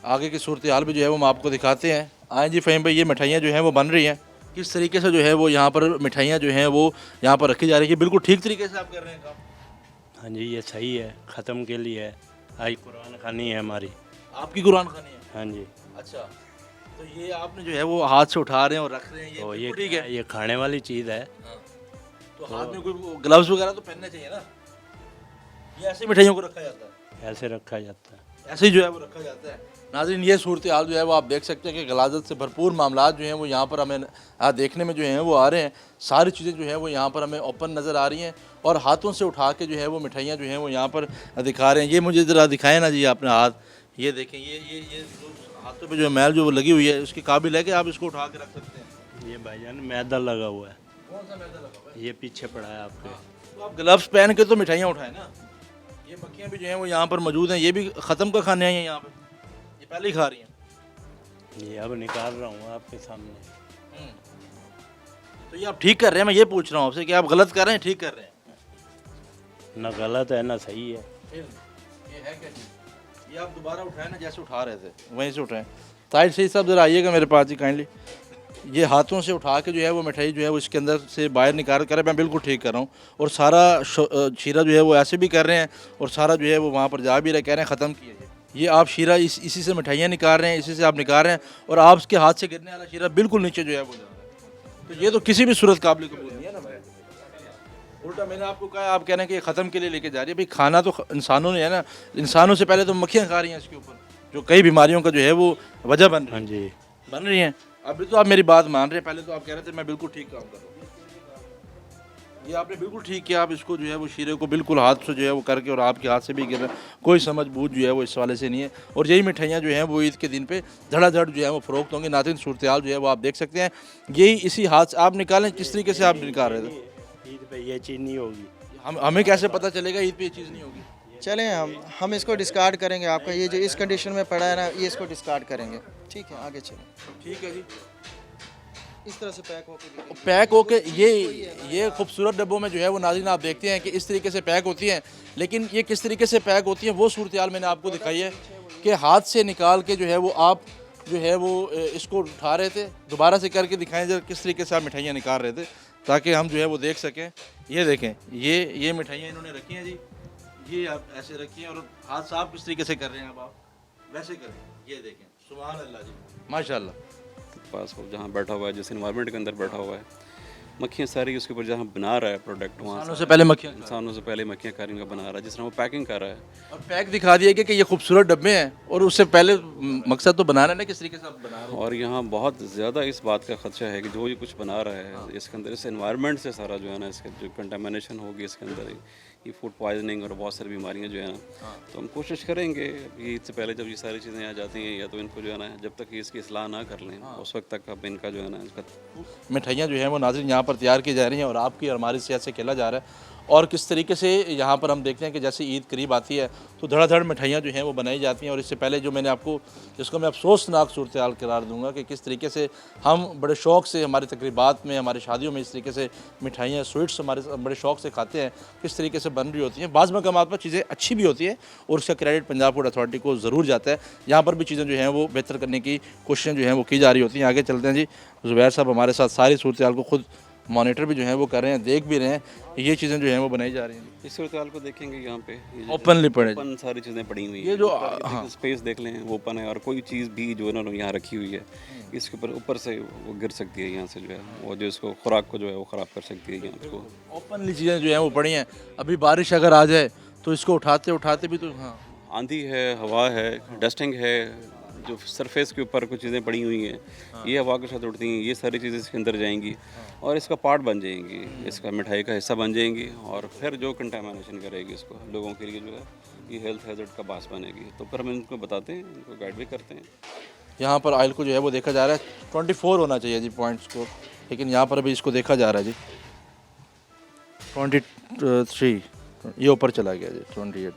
आगे की सूरत हाल भी जो है वो हम आपको दिखाते हैं। आए जी फ़हीम भाई, ये मिठाइयाँ जो हैं वो बन रही हैं, किस तरीके से जो है वो यहाँ पर मिठाइयाँ जो हैं वो यहाँ पर रखी जा रही है? बिल्कुल ठीक तरीके से आप कर रहे हैं काम? हाँ जी, ये सही है, ख़त्म के लिए है। आज कुरान खानी है हमारी। आपकी कुरान खानी है? हाँ जी। अच्छा, तो ये आपने जो है वो हाथ से उठा रहे हैं और रख रहे हैं, तो ये ये ठीक है? ये खाने वाली चीज़ है। तो हाथ में कोई ग्लव्स वगैरह तो पहनने चाहिए ना? ये ऐसे मिठाइयों को रखा जाता है? ऐसे रखा जाता है। ऐसे ही जो है वो रखा जाता है। नाज़रीन, ये सूरत हाल जो है वो आप देख सकते हैं कि गलाजत से भरपूर मामला जो हैं वो यहाँ पर हमें देखने में जो हैं वो आ रहे हैं। सारी चीज़ें जो हैं वो यहाँ पर हमें ओपन नज़र आ रही हैं और हाथों से उठा के जो है वो मिठाइयाँ जो हैं वो यहाँ पर दिखा रहे हैं। ये मुझे ज़रा दिखाएं ना जी अपने हाथ, ये देखें, ये हाथों पे जो मैल जो लगी हुई है उसके काबिल है कि आप इसको उठा के रख सकते हैं? ये भाईजान मैदा लगा हुआ है। कौन सा मैदा लगा हुआ है? ये पीछे पड़ा है आपके। तो आप ग्लव्स पहन के तो मिठाइयाँ उठाएं ना। ये मक्खियाँ भी जो हैं वो यहाँ पर मौजूद हैं, ये भी ख़त्म का खाने आई हैं यहाँ पर, ये पहले ही खा रही हैं। ये अब निकाल रहा हूँ आपके सामने। तो ये आप ठीक कर रहे हैं? मैं ये पूछ रहा हूँ आपसे कि आप गलत कर रहे हैं ठीक कर रहे हैं? ना गलत है ना सही है। फिर ये है क्या चीज़? ये आप दोबारा उठाएं ना, जैसे उठा रहे थे वहीं से उठाएं। साइड से ही सब ज़रा आइएगा मेरे पास ही काइंडली। ये हाथों से उठा के जो है वो मिठाई जो है वो इसके अंदर से बाहर निकाल कर, मैं बिल्कुल ठीक कर रहा हूँ। और सारा शीरा जो है वो ऐसे भी कर रहे हैं और सारा जो है वो वहाँ पर जा भी रहे, कह रहे हैं ख़त्म किए। ये आप शीरा इसी से मिठाइयाँ निकाल रहे हैं, इसी से आप निकाल रहे हैं और आपके हाथ से गिरने वाला शीरा बिल्कुल नीचे जो है वो जा रहा है। तो ये तो किसी भी सूरत काबिल कबूल नहीं है ना भाई। उल्टा मैंने आपको कहा, आप कह रहे हैं कि ये ख़त्म के लिए लेके जा रही है। भाई खाना तो इंसानों ने है ना, इंसानों से पहले तो मक्खियाँ खा रही हैं इसके ऊपर, जो कई बीमारियों का जो है वो वजह बन रही है। हाँ जी, बन रही हैं। अभी तो आप मेरी बात मान रहे हैं, पहले तो आप कह रहे थे मैं बिल्कुल ठीक काम कर रहा हूँ। ये आपने बिल्कुल ठीक किया। आप इसको जो है वो शीरे को बिल्कुल हाथ से जो है वो करके, और आपके हाथ से भी गिर रहा है, कोई समझ बूझ जो है वो इस वाले से नहीं है। और यही मिठाइयाँ जो हैं वो ईद के दिन पे धड़ाधड़ जो है वो फ़रोख्त होंगी। नाज़रीन, सूरत हाल जो है वो आप देख सकते हैं। यही इसी हाथ से आप निकालें, किस तरीके से आप निकाल रहे थे? ईद पे ये चीज़ नहीं होगी। हमें कैसे पता चलेगा ईद पे ये चीज़ नहीं होगी? चलें हम इसको डिस्कार्ड करेंगे। आपका ये जो इस कंडीशन में पड़ा है ना, ये इसको डिस्कार्ड करेंगे। ठीक है, आगे चलें। ठीक है जी। इस तरह से पैक होकर पैक होके ये खूबसूरत डब्बों में जो है वो नाज़रीन आप देखते हैं कि इस तरीके से पैक होती हैं। लेकिन ये किस तरीके से पैक होती हैं वो सूरत हाल मैंने आपको दिखाई है कि हाथ से निकाल के जो है वो आप जो है वो इसको उठा रहे थे। दोबारा से करके दिखाएं जरा किस तरीके से आप मिठाइयाँ निकाल रहे थे, ताकि हम जो है वो देख सकें। ये देखें, ये मिठाइयाँ इन्होंने रखी हैं जी, ये आप ऐसे रखी हैं और हाथ साफ किस तरीके से कर रहे हैं। अब आप वैसे करें, ये देखें, सुभान अल्लाह जी, माशाल्लाह। पास वो जहाँ बैठा हुआ है, जिस इन्वायरमेंट के अंदर बैठा हुआ है, मक्खियाँ सारी उसके ऊपर जहाँ बना रहा है प्रोडक्ट, वहाँ इंसानों से पहले मक्खियाँ इंसानों से पहले मक्खियाँ कारीन का बना रहा है, जिस तरह वो पैकिंग कर रहा है। और पैक दिखा दिया कि ये खूबसूरत डब्बे हैं, और उससे पहले मकसद तो बनाना है, किस तरीके से आप बना रहे हैं। और यहाँ बहुत ज़्यादा इस बात का खदशा है कि जो ये कुछ बना रहा है इसके अंदर, इस एनवायरनमेंट से सारा जो है ना, इसके जो कंटामिनेशन होगी इसके अंदर, ये फूड पॉइजनिंग और बहुत सारी बीमारियाँ जो है ना, तो हम कोशिश करेंगे अभी इससे पहले जब ये सारी चीज़ें आ जाती हैं, या तो इनको जो है ना, जब तक इसकी इस्लाह ना कर लें उस वक्त तक अब इनका जो है ना, इसका मिठाइयाँ जो हैं वो नाज़रीन यहाँ पर तैयार की जा रही हैं और आपकी और हमारी सेहत से खेला जा रहा है। और किस तरीके से यहाँ पर हम देखते हैं कि जैसे ईद करीब आती है तो धड़ाधड़ मिठाइयाँ जो हैं वो बनाई जाती हैं। और इससे पहले जो मैंने आपको, जिसको मैं अफसोसनाक सूरत हाल करार दूँगा कि किस तरीके से हम बड़े शौक़ से हमारी तकरीबात में, हमारी शादियों में इस तरीके से मिठाइयाँ, स्वीट्स हमारे बड़े शौक़ से खाते हैं, किस तरीके से बन रही होती हैं। बाज़ मकामात पर चीज़ें अच्छी भी होती है और उसका क्रेडिट पंजाब फूड अथॉरिटी को ज़रूर जाता है। यहाँ पर भी चीज़ें जो हैं वो बेहतर करने की कोशिशें जो हैं वो की जा रही होती हैं। आगे चलते हैं जी, ज़ुबैर साहब हमारे साथ सारी सूरत हाल को खुद मॉनिटर भी जो है वो कर रहे हैं, देख भी रहे हैं, ये चीज़ें जो हैं वो बनाई जा रही हैं। इस सूरत हाल को देखेंगे यहाँ पे ओपनली पड़े, ओपन सारी चीज़ें पड़ी हुई हैं। ये जो स्पेस देख लें, वो ओपन है, और कोई चीज़ भी जो इन्होंने यहाँ रखी हुई है इसके ऊपर से वो गिर सकती है, यहाँ से जो है वो, जो इसको खुराक को जो है वो ख़राब कर सकती है। यहाँ को ओपनली चीज़ें जो हैं वो पड़ी हैं। अभी बारिश अगर आ जाए तो इसको उठाते उठाते भी तो, हाँ, आंधी है, हवा है, डस्टिंग है, जो सरफेस के ऊपर कुछ चीज़ें पड़ी हुई हैं, ये हवा के साथ उड़ती हैं, ये सारी चीज़ें इसके अंदर जाएंगी और इसका पार्ट बन जाएंगी, इसका मिठाई का हिस्सा बन जाएंगी, और फिर जो कंटामिनेशन करेगी इसको लोगों के लिए जो है, ये हेल्थ हैजर्ड का बास बनेगी। तो फिर हम इनको बताते हैं, इनको गाइड भी करते हैं। यहाँ पर ऑयल को जो है वो देखा जा रहा है 24 होना चाहिए जी पॉइंट्स को, लेकिन यहाँ पर अभी इसको देखा जा रहा है जी 23, ये ऊपर चला गया जी 28।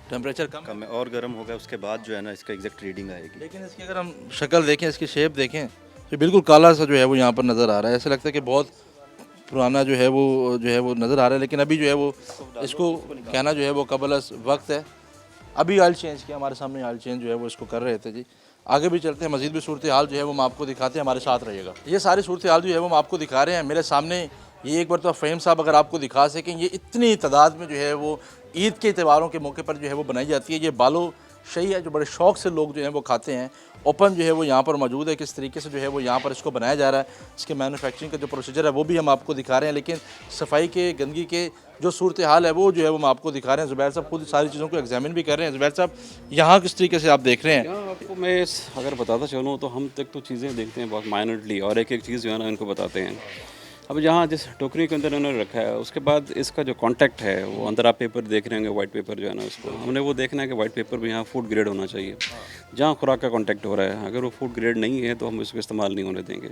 टेम्परेचर कम है और गर्म होगा, उसके बाद जो है ना इसका एग्जैक्ट रीडिंग आएगी। लेकिन इसकी अगर हम शक्ल देखें, इसकी शेप देखें तो बिल्कुल काला सा जो है वो यहाँ पर नज़र आ रहा है। ऐसा लगता है कि बहुत पुराना जो है वो नज़र आ रहा है। लेकिन अभी जो है वो इसको कहना जो है वो कबल वक्त है। अभी ऑयल चेंज किया, हमारे सामने ऑयल चेंज जो है वो इसको कर रहे थे जी। आगे भी चलते हैं, मज़ीद भी सूरत हाल जो है वो हम आपको दिखाते हैं, हमारे साथ रहिएगा। ये सारी सूरत हाल जो है वो हम आपको दिखा रहे हैं मेरे सामने। ये एक बार तो फ़हीम साहब अगर आपको दिखा सकें, ये इतनी तादाद में जो है वो ईद के त्योहारों के मौके पर जो है वो बनाई जाती है। ये बालो शही है जो बड़े शौक़ से लोग जो हैं वो खाते हैं। ओपन जो है वो यहाँ पर मौजूद है, किस तरीके से जो है वो यहाँ पर इसको बनाया जा रहा है, इसके मैन्युफैक्चरिंग का जो प्रोसीजर है वो भी हम आपको दिखा रहे हैं। लेकिन सफाई के, गंदगी के जो सूरत हाल है वो जो है वो हम आपको दिखा रहे हैं। ज़ुबैर साहब खुद सारी चीज़ों को एग्जामिन भी कर रहे हैं। ज़ुबैर साहब, यहाँ किस तरीके से आप देख रहे हैं? यहाँ आपको मैं अगर बताता चलूँ तो हम तक तो चीज़ें देखते हैं बहुत माइनरली, और एक एक चीज़ जो है ना इनको बताते हैं। अब यहाँ जिस टोकरी के अंदर उन्होंने रखा है, उसके बाद इसका जो कॉन्टैक्ट है वो अंदर आप पेपर देख रहे होंगे, वाइट पेपर जो है ना, उसको हमने वो देखना है कि वाइट पेपर भी यहाँ फूड ग्रेड होना चाहिए। जहाँ खुराक का कॉन्टैक्ट हो रहा है, अगर वो फूड ग्रेड नहीं है तो हम इसको इस्तेमाल नहीं होने देंगे।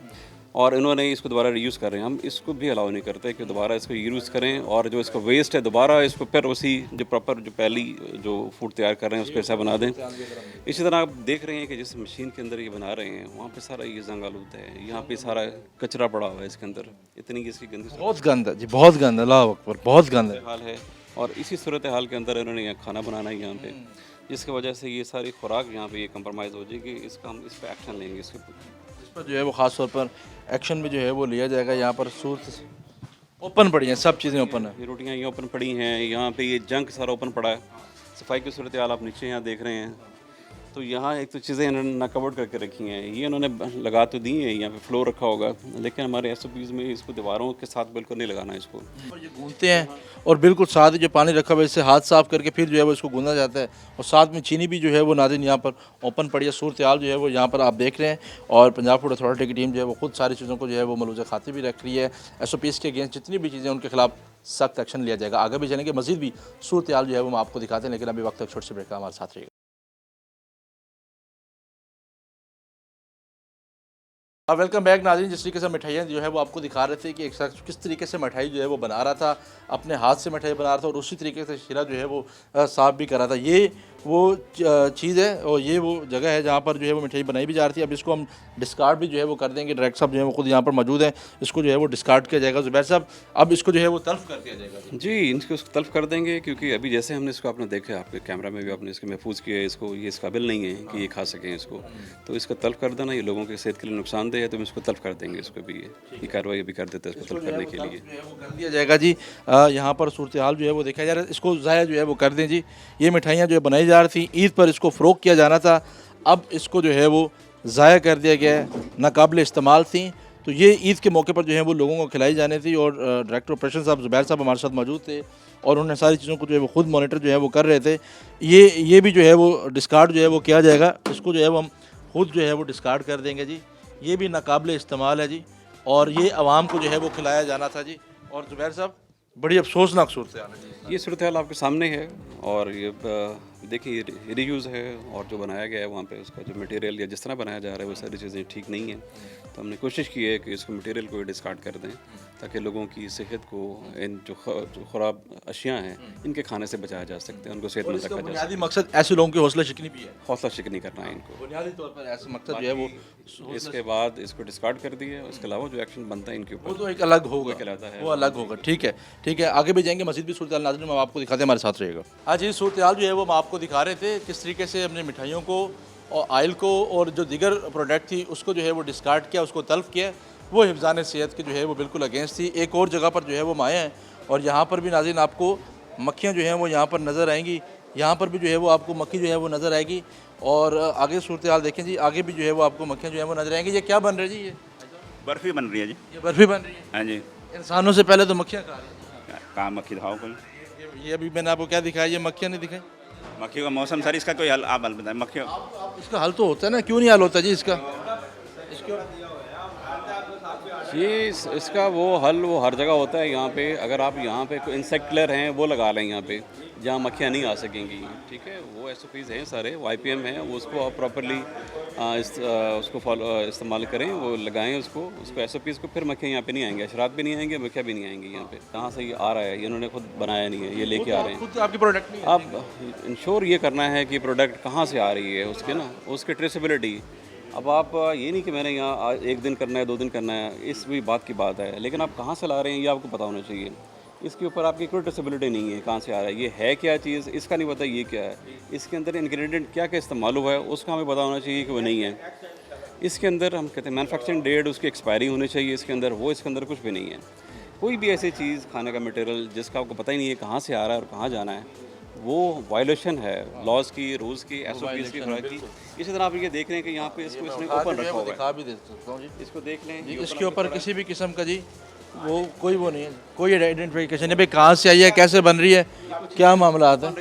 और इन्होंने इसको दोबारा रीयूज़ कर रहे हैं, हम इसको भी अलाउ नहीं करते कि दोबारा इसको यूज़ करें, और जो इसका वेस्ट है दोबारा इसको फिर उसी जो प्रॉपर जो पहली जो फूड तैयार कर रहे हैं उसको ऐसा बना दें। इसी तरह आप देख रहे हैं कि जिस मशीन के अंदर ये बना रहे हैं वहाँ पे सारा ये जंग आलूद है, यहाँ पे सारा कचरा पड़ा हुआ है इसके अंदर, इतनी इसकी गंदी बहुत गंद है जी, बहुत गंद, अल्लाह अकबर, बहुत गंद है हाल है। और इसी सूरत हाल के अंदर इन्होंने यहाँ खाना बनाना है यहाँ पे, जिसकी वजह से ये सारी खुराक यहाँ पे ये कंप्रोमाइज़ हो जाएगी। इसका हम इस पर एक्शन लेंगे, इस पर जो है वो ख़ास तौर पर एक्शन भी जो है वो लिया जाएगा। यहाँ पर सूरत ओपन पड़ी हैं, सब चीज़ें ओपन है। ये रोटियाँ यहाँ ओपन पड़ी हैं, यहाँ पे ये जंक सारा ओपन पड़ा है। सफाई की सूरत हाल आप नीचे यहाँ देख रहे हैं, तो यहाँ एक तो चीज़ें इन्होंने ना कवर्ड करके रखी हैं, ये इन्होंने लगा तो दी हैं, यहाँ पे फ्लोर रखा होगा, लेकिन हमारे SOPs में इसको दीवारों के साथ बिल्कुल नहीं लगाना है इसको। और ये गूंदते हैं और बिल्कुल साथ ही जो पानी रखा हुआ है इससे हाथ साफ़ करके फिर जो है वो इसको गूंदा जाता है। और साथ में चीनी भी जो है वो नाज़रीन यहाँ पर ओपन पड़ी है। सूरत हाल जो है वो यहाँ पर आप देख रहे हैं। और पंजाब फूड अथॉरिटी की टीम जो है वो खुद सारी चीज़ों को जो है वो मलूज़ा खाती भी रख रही है। SOPs के अगेंस्ट जितनी भी चीज़ें उनके खिलाफ सख्त एक्शन लिया जाएगा। आगे भी चलेंगे, मज़ीद भी सूरत हाल जो है वो हम आपको दिखाते हैं, लेकिन अभी वक्त तक छोटे से ब्रेक का हमारे साथ रहेगा। वेलकम बैक नाज़रीन। जिस तरीके से मिठाइयाँ जो है वो आपको दिखा रहे थे कि एक शख्स किस तरीके से मिठाई जो है वो बना रहा था, अपने हाथ से मिठाई बना रहा था और उसी तरीके से शीरा जो है वो साफ़ भी कर रहा था। ये वो चीज़ है और ये वो जगह है जहाँ पर जो है वो मिठाई बनाई भी जा रही थी। अब इसको हम डिस्कार्ड भी जो है वो कर देंगे। डायरेक्टर साहब जो है वो खुद यहाँ पर मौजूद हैं, इसको जो है वो डिस्कार्ड किया जाएगा। ज़ुबैर साहब, अब इसको जो है वो तल्फ कर दिया जाएगा। जी, इनको तल्फ कर देंगे, क्योंकि अभी जैसे हमने इसको आपने देखा, आपके कैमरा में भी आपने इसके महफूज किया है इसको, ये इस काबिल नहीं है कि ये खा सकें इसको, तो इसको तल्फ कर देना, ये लोगों की सेहत के लिए नुकसानदेह है, तो हम इसको तल्फ कर देंगे। इसको भी ये कार्रवाई अभी कर देते हैं इसको तल्फ करने के लिए। जो है वो कर दिया जाएगा जी। यहाँ पर सूरत हाल जो है वो देखा जा रहा है, इसको ज़ाया जो है वो कर दें जी। ये मिठाइयाँ जो है बनाई जा रही थी, ईद पर इसको फ़रोग़ किया जाना था, अब इसको जो है वो ज़ाया कर दिया गया है, नाकाबिल इस्तेमाल थी। तो ये ईद के मौके पर जो है वो लोगों को खिलाई जानी थी और डायरेक्टर ऑपरेशन साहब ज़ुबैर साहब हमारे साथ मौजूद थे और उन्होंने सारी चीज़ों को जो है वो खुद मॉनिटर जो है वो कर रहे थे। ये भी जो है वो डिस्कार्ड जो है वो किया जाएगा, इसको जो है वो हम खुद जो है वो डिस्कार्ड कर देंगे जी। ये भी नाकाबिल इस्तेमाल है जी और ये आवाम को जो है वो खिलाया जाना था जी। और ज़ुबैर साहब, बड़ी अफसोसनाक सूरत हाल है जी। ये सूरत हाल आपके सामने है और ये देखिए रीयूज़ है और जो बनाया गया है वहाँ पे उसका जो मटेरियल या जिस तरह बनाया जा रहा है वो सारी चीज़ें ठीक नहीं हैं। तो हमने कोशिश की है कि इसको मटेरियल को डिस्कार्ड कर दें ताकि लोगों की सेहत को इन जो ख़राब अशियाँ हैं इनके खाने से बचाया जा सकते हैं, उनको सेहतमंद रखा जा सकता बुनियादी मकसद ऐसे लोगों की हौसला शिकनी भी है, है। हौसला शिकनी करना है इनको बुनियादी तौर पर ऐसा मकसद जो है वो। इसके बाद इसको डिस्कार्ड कर दिए, उसके अलावा जो एक्शन बनता है इनके वो ऊपर तो एक अलग होगा, एक अलग है। वो अलग होगा। ठीक है, ठीक है, आगे भी जाएंगे, मज़ीद भी सूरत हाल नाज़रीन हम आपको दिखाते हैं, हमारे साथ रहेगा। आज ये सूरत हाल जो है वो हम आपको दिखा रहे थे किस तरीके से हमने मिठाइयों को और आयल को और जो दीगर प्रोडक्ट थी उसको जो है वो डिस्कार्ड किया, उसको तल्फ किया। वो हिफ्ज़ान सेहत की जो है वो बिल्कुल अगेंस्ट थी। एक और जगह पर जो है वो हम आए हैं और यहाँ पर भी नाज़रीन आपको मक्खियाँ जो हैं वो यहाँ पर नज़र आएंगी। यहाँ पर भी जो है वो आपको मक्खी जो है वो नज़र आएगी और आगे सूरत हाल देखें जी, आगे भी जो है वो आपको मक्खियाँ जो है वो नज़र आएंगी। ये क्या बन रहा है जी? ये बर्फ़ी बन रही है जी। ये बर्फ़ी बन रही है। हाँ जी। इंसानों से पहले तो मक्खियाँ खा रही हैं। कहाँ मक्खी दिखाओ कोई। ये अभी मैंने आपको क्या दिखाया, ये मक्खियाँ नहीं दिखाई। मक्खी का मौसम सर, इसका कोई हल आप हल बताएं। मक्खी इसका हल तो होता है ना, क्यों नहीं हल होता जी इसका? जी इसका वो हल वो हर जगह होता है। यहाँ पे अगर आप यहाँ पे कोई इंसेक्ट किलर हैं वो लगा लें यहाँ पे, जहाँ मक्खियाँ नहीं आ सकेंगी। ठीक है, वो SOPs हैं सारे, वो IPM हैं, वो उसको आप प्रॉपरली उसको फॉलो इस्तेमाल करें, वो लगाएं उसको SOPs को, फिर मक्खियाँ यहाँ पे नहीं आएंगी, अशरात भी नहीं आएंगे, मक्खियाँ भी नहीं आएंगी यहाँ पे। कहाँ से ये आ रहा है, ये इन्होंने खुद बनाया नहीं है, ये लेके आ रहे हैं। खुद आपकी प्रोडक्ट नहीं है। अब इंश्योर ये करना है कि प्रोडक्ट कहाँ से आ रही है उसके ना, उसकी ट्रेसेबिलिटी। अब आप ये नहीं कि मैंने यहाँ एक दिन करना है 2 दिन करना है, इस भी बात की बात है, लेकिन आप कहाँ से ला रहे हैं ये आपको पता होना चाहिए। इसके ऊपर आपकी कोई ट्रेसेबिलिटी नहीं है, कहाँ से आ रहा है, ये है क्या चीज़, इसका नहीं पता ये क्या है, इसके अंदर इंग्रेडिएंट क्या क्या इस्तेमाल हुआ है उसका हमें पता होना चाहिए कि वो नहीं है। इसके अंदर हम कहते हैं मैन्युफैक्चरिंग डेट, उसकी एक्सपायरी होनी चाहिए इसके अंदर, वो इसके अंदर कुछ भी नहीं है। कोई भी ऐसी चीज़ खाने का मटेरियल जिसका आपको पता ही नहीं है कहाँ से आ रहा है और कहाँ जाना है, वो वायलेशन है लॉज की, रूल्स की, SOPs की, खुराक की। इसी तरह आप ये देख रहे हैं कि यहाँ पे इसको इसने ओपन रखा हुआ है, दिखा भी दे सकता हूँ जी। इसको देख लें। जी, इसके ऊपर किसी भी किस्म का जी वो कोई वो नहीं है, कोई आइडेंटिफिकेशन नहीं भाई कहाँ से आई है, कैसे बन रही है, क्या मामला आता है।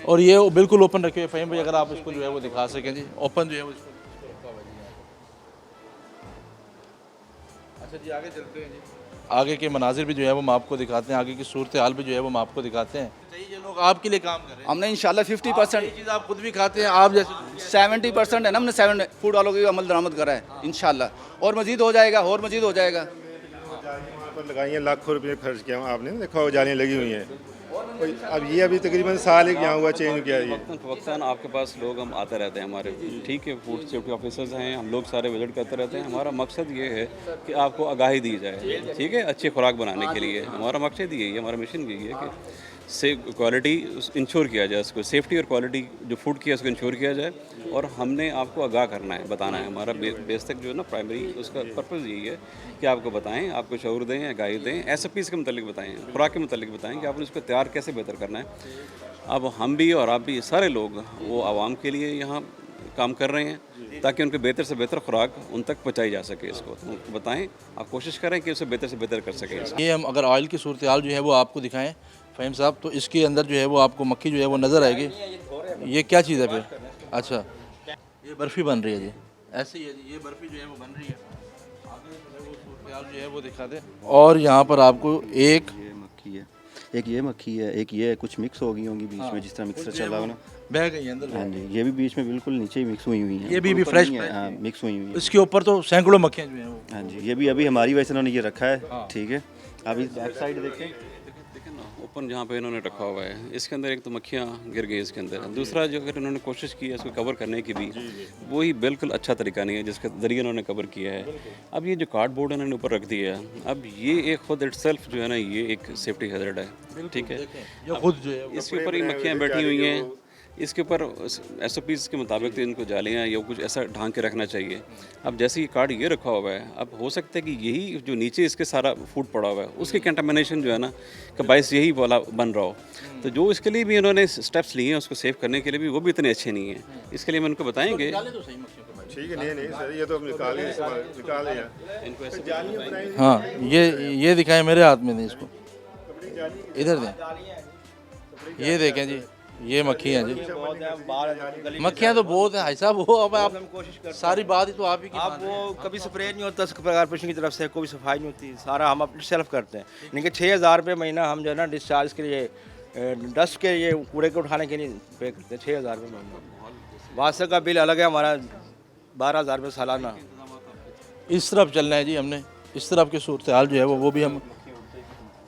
और ये बिल्कुल ओपन रखे हुए फ़हीम भाई, अगर आप इसको जो है वो दिखा सकें जी, ओपन जो है वो इसको रखा हुआ है जी। अच्छा जी, आगे चलते हैं जी, आगे के मनाजिर भी जो है वो हम आपको दिखाते हैं, आगे की सूरत हाल भी जो है वो हम आपको दिखाते हैं। ये लोग आपके लिए काम कर रहे हैं, हमने इंशाल्लाह 50% ये चीज़ आप खुद भी खाते हैं, आप जैसे 70% है ना, हमने 7 फूड वालों की अमल दरामद करा है इंशाल्लाह, और मजीद हो जाएगा, और मजीद हो जाएगा। वहाँ पर लगाई हैं, लाखों रुपये खर्च किया, आपने देखा वो जालियाँ लगी हुई हैं। अब ये अभी तकरीबन साल एक यहाँ हुआ चेंज किया ये। वक्तन आपके पास लोग हम आते रहते हैं हमारे, ठीक है, फूड सेफ्टी ऑफिसर्स हैं, हम लोग सारे विजिट करते रहते हैं। हमारा मकसद ये है कि आपको आगाही दी जाए, ठीक है, अच्छी खुराक बनाने के लिए हमारा मकसद यही है, हमारा मिशन यही है कि से क्वालिटी इंश्योर किया जाए, उसको सेफ्टी और क्वालिटी जो फूड की है उसको इंश्योर किया जाए। और हमने आपको आगाह करना है, बताना है, हमारा बेस तक जो है ना प्राइमरी उसका पर्पज़ यही है कि आपको बताएं, आपको शऊर दें, आगाही दें, SOPs के मतलब बताएं, खुराक के मतलब बताएं कि आपने उसको तैयार कैसे बेहतर करना है। अब हम भी और आप भी सारे लोग वो आवाम के लिए यहाँ काम कर रहे हैं ताकि उनको बेहतर से बेहतर खुराक उन तक पहुँचाई जा सके। इसको तो उनको बताएं, आप कोशिश करें कि उसे बेहतर से बेहतर कर सकें। ये हम अगर ऑयल की सूरत हाल जो है वो आपको दिखाएं फ़हीम साहब, तो इसके अंदर जो है वो आपको मक्खी जो है वो नज़र आएगी। ये क्या चीज़ है फिर? अच्छा, ये बर्फ़ी बन रही है जी, ऐसे ही है जी, ये बर्फ़ी जो है वो बन रही है। आगे जो है वो सूरत हाल जो है वो दिखा दें। और यहाँ पर आपको एक ये मक्खी है, एक ये मक्खी है, एक ये है, कुछ मिक्स हो गई होंगी बीच में, जिस तरह मिक्सर चल रहा हो ना, बह गई है अंदर। हाँ जी, ये भी बीच में बिल्कुल नीचे ही मिक्स हुई हुई हैं। ये भी ऊपर फ्रेश नहीं है, हाँ, मिक्स हुई हुई है। इसके ऊपर तो सैकड़ों मक्खियाँ जो हैं वो। हाँ जी, ये भी अभी हमारी वजह से उन्होंने ये रखा है, ठीक है। अभी बैक साइड देखें, ओपन जहाँ पे इन्होंने रखा हुआ है, इसके अंदर एक तो मक्खियाँ गिर गई इसके अंदर, दूसरा जो अगर इन्होंने कोशिश की है इसको कवर करने की भी, वो ही बिल्कुल अच्छा तरीका नहीं है जिसके ज़रिए इन्होंने कवर किया है। अब ये जो कार्डबोर्ड इन्होंने ऊपर रख दिया है, अब ये एक खुद इटसेल्फ जो है ना, ये एक सेफ्टी हैजर्ड है, ठीक है। ये खुद जो है इसके ऊपर ही मक्खियाँ बैठी हुई हैं, इसके ऊपर SOPs के मुताबिक तो इनको जालियाँ या कुछ ऐसा ढांक के रखना चाहिए। अब जैसे ये कार्ड ये रखा हुआ है, अब हो सकता है कि यही जो नीचे इसके सारा फूड पड़ा हुआ है उसकी कंटामिनेशन जो है ना का बायस यही वाला बन रहा हो। तो जो इसके लिए भी इन्होंने स्टेप्स लिए हैं उसको सेव करने के लिए भी, वो भी इतने अच्छे नहीं हैं। इसके लिए मैं उनको बताएंगे। ठीक है, नहीं सर, ये तो निकाल लिया इनको ऐसे हाँ, ये दिखाएं मेरे हाथ में दें इसको, इधर दें, ये देखें जी, ये मक्खियाँ जी, मक्खियाँ तो बहुत हैं भाई साहब। वो अब आप सारी बात ही तो आप ही की आप वो कभी स्प्रे नहीं होता कॉर्पोरेशन की तरफ से, कोई सफाई नहीं होती, सारा हम अपने सेल्फ करते हैं। लेकिन 6,000 रुपये महीना हम जो है ना डिस्चार्ज के लिए, डस्ट के लिए, कूड़े को उठाने के लिए पे करते हैं। 6,000 रुपये महीना। वास्ते का बिल अलग है हमारा, 12,000 रुपये सालाना। इस तरफ चलना है जी हमने, इस तरफ की सूरत हाल जो है वो भी हम,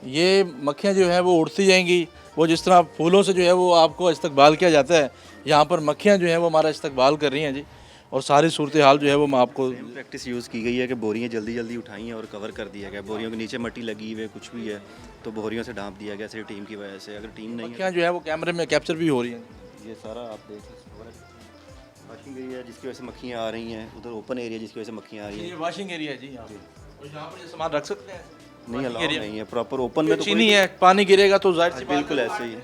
ये मक्खियाँ जो हैं वो उड़ती जाएंगी। वो जिस तरह फूलों से जो है वो आपको इस्तकबाल किया जाता है, यहाँ पर मक्खियाँ जो हैं वो हमारा इस्तकबाल कर रही हैं जी। और सारी सूरत हाल जो है वो मैं आपको, प्रैक्टिस यूज़ की गई है कि बोरियां जल्दी जल्दी उठाई हैं और कवर कर दिया गया। बोरियों के नीचे मट्टी लगी हुई है, कुछ भी है तो बोरियों से ढांप दिया गया सिर्फ टीम की वजह से। अगर टीम नहीं है, मक्खियाँ जो है वो कैमरे में कैप्चर भी हो रही हैं। ये सारा आप देख वॉशिंग एरिया जिसकी वजह से मक्खियाँ आ रही हैं, उधर ओपन एरिया जिसकी वजह से मक्खियाँ आ रही ये हैं। वाशिंग एरिया है जी, यहाँ पे यहाँ पर ये सामान रख सकते हैं, नहीं अलाउ नहीं है प्रॉपर ओपन में तो चीनी है, पानी गिरेगा तो जाहिर सी बिल्कुल ऐसे ही है।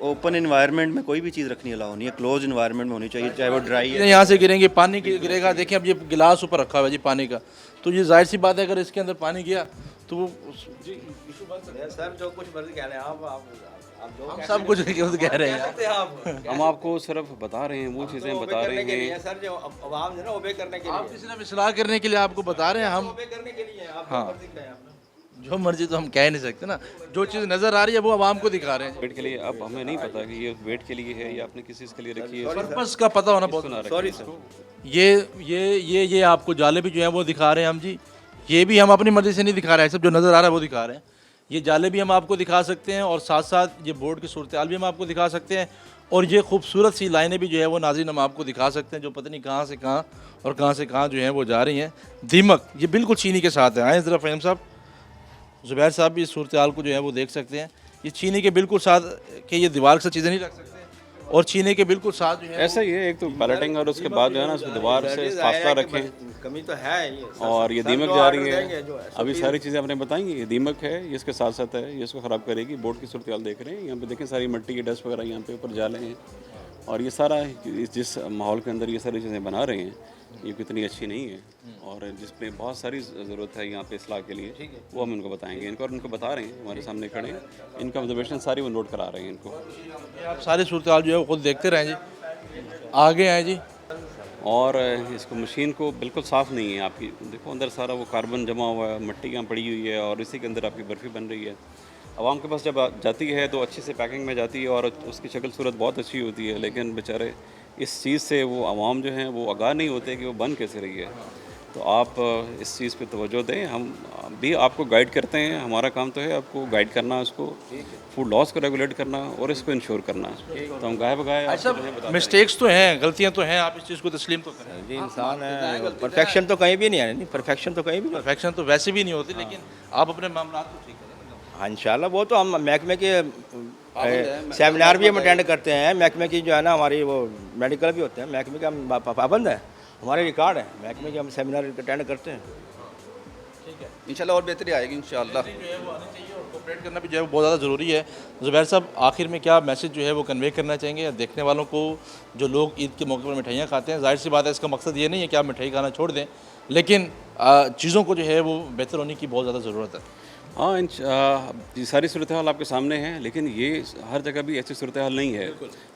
ओपन इन्वायरमेंट में कोई भी चीज़ रखनी अलाउ नहीं है, क्लोज इन्वायरमेंट में होनी चाहिए, चाहे वो ड्राई है। यहाँ से गिरेंगे, पानी गिरेगा। देखिए अब ये गिलास ऊपर रखा हुआ है जी पानी का, तो ये जाहिर सी बात है अगर इसके अंदर पानी गया तो वो सर जो कुछ मर्जी कह रहे हैं आप जो हम सब कुछ कह रहे हैं। हम आपको सिर्फ बता रहे हैं, वो चीज़ें बता रहे हैं। सर जो आवाम है ना ओबे करने के आप लिए, किसी ने इस्लाह करने के लिए आपको बता रहे हैं, हम ओबे करने के लिए आप हाँ। जो मर्जी कहें आप। जो मर्जी तो हम कह नहीं सकते ना, जो चीज़ नज़र आ रही है वो आवाम को दिखा रहे हैं। वेट के लिए अब हमें नहीं पता कि ये वेट के लिए है या आपने किसी चीज़ के लिए रखी है। पर्पस का पता होना बहुत, सॉरी सर। ये आपको जाले भी जो है वो दिखा रहे हैं हम जी। ये भी हम अपनी मर्जी से नहीं दिखा रहे हैं, सब जो नज़र आ रहा है वो दिखा रहे हैं। ये जाले भी हम आपको दिखा सकते हैं और साथ साथ ये बोर्ड की सूरत हाल भी हम आपको दिखा सकते हैं। और ये खूबसूरत सी लाइनें भी जो है वो नाज़रीन हम आपको दिखा सकते हैं, जो पता नहीं कहाँ से कहाँ और कहाँ से कहाँ जो है वो जा रही हैं। दीमक ये बिल्कुल चीनी के साथ है। आए ज़रा फ़हीम साहब, ज़ुबैर साहब भी इस सूरत हाल को जो है वो देख सकते हैं। ये चीनी के बिल्कुल साथ कि ये दीवार के साथ चीज़ें नहीं रख सकते, और चीनी के बिल्कुल साथ जो है ऐसा ही है। एक तो पैलेटिंग और उसके बाद जो है ना उसको दीवार से फासला रखें। कमी तो है ये सर। और ये दीमक तो जा ऑर्डर रही देंगे है, जो अभी सारी चीज़ें आपने बताई। ये दीमक है, ये इसके साथ साथ है, ये इसको ख़राब करेगी। बोर्ड की सूरत हाल देख रहे हैं, यहाँ पे देखें सारी मिट्टी की डस्ट वगैरह यहाँ पे ऊपर जाले हैं। और ये सारा जिस माहौल के अंदर ये सारी चीज़ें बना रहे हैं ये कितनी अच्छी नहीं है, और जिसमें बहुत सारी ज़रूरत है यहाँ पे इस्लाह के लिए, वो हम इनको बताएंगे इनको, और उनको बता रहे हैं, हमारे सामने खड़े हैं। इनका ऑब्जर्वेशन सारी वो नोट करा रहे हैं इनको। आप सारी सूरत हाल जो है वो खुद देखते रहें जी, आगे आए जी। और इसको मशीन को बिल्कुल साफ़ नहीं है आपकी, देखो अंदर सारा वो कार्बन जमा हुआ है, मिट्टी यहाँ पड़ी हुई है, और इसी के अंदर आपकी बर्फ़ी बन रही है। आवाम के पास जब जाती है तो अच्छी से पैकिंग में जाती है और उसकी शक्ल सूरत बहुत अच्छी होती है, लेकिन बेचारे इस चीज़ से वो आवाम जो हैं वो आगाह नहीं होते कि वो बन कैसे रही है। तो आप इस चीज़ पे तवज्जो दें, हम भी आपको गाइड करते हैं। हमारा काम तो है आपको गाइड करना, उसको फूड लॉस को रेगुलेट करना और इसको इंश्योर करना। तो हम गाय बगाए अच्छा, मिस्टेक्स तो हैं, गलतियां तो हैं, आप इस चीज़ को तस्लीम तो करें जी। इंसान है, परफेक्शन तो कहीं भी नहीं है, नहीं परफेक्शन तो कहीं भी नहीं। परफेक्शन तो वैसे भी नहीं होती, लेकिन आप अपने मामला को ठीक करें। हाँ इंशाल्लाह, वो तो हम महकमे के सेमिनार भी हम अटेंड करते हैं। महकमे की जो है ना हमारी वो मेडिकल भी होते हैं, महकमे के हम पाबंद है, हमारे रिकॉर्ड है महकमे के, हम सेमिनार अटेंड करते हैं। ठीक है, इंशाल्लाह और बेहतरी आएगी इंशाल्लाह। कोऑपरेट करना भी जो है वो बहुत ज़्यादा ज़रूरी है। ज़ुबैर साहब, आखिर में क्या मैसेज जो है वो कन्वे करना चाहेंगे देखने वालों को, जो लोग ईद के मौके पर मिठाइयाँ खाते हैं? जाहिर सी बात है इसका मकसद ये नहीं है कि आप मिठाई खाना छोड़ दें, लेकिन चीज़ों को जो है वो बेहतर होने की बहुत ज़्यादा ज़रूरत है। हाँ, ये सारी सूरत हाल आपके सामने है, लेकिन ये हर जगह भी ऐसी सूरत हाल नहीं है।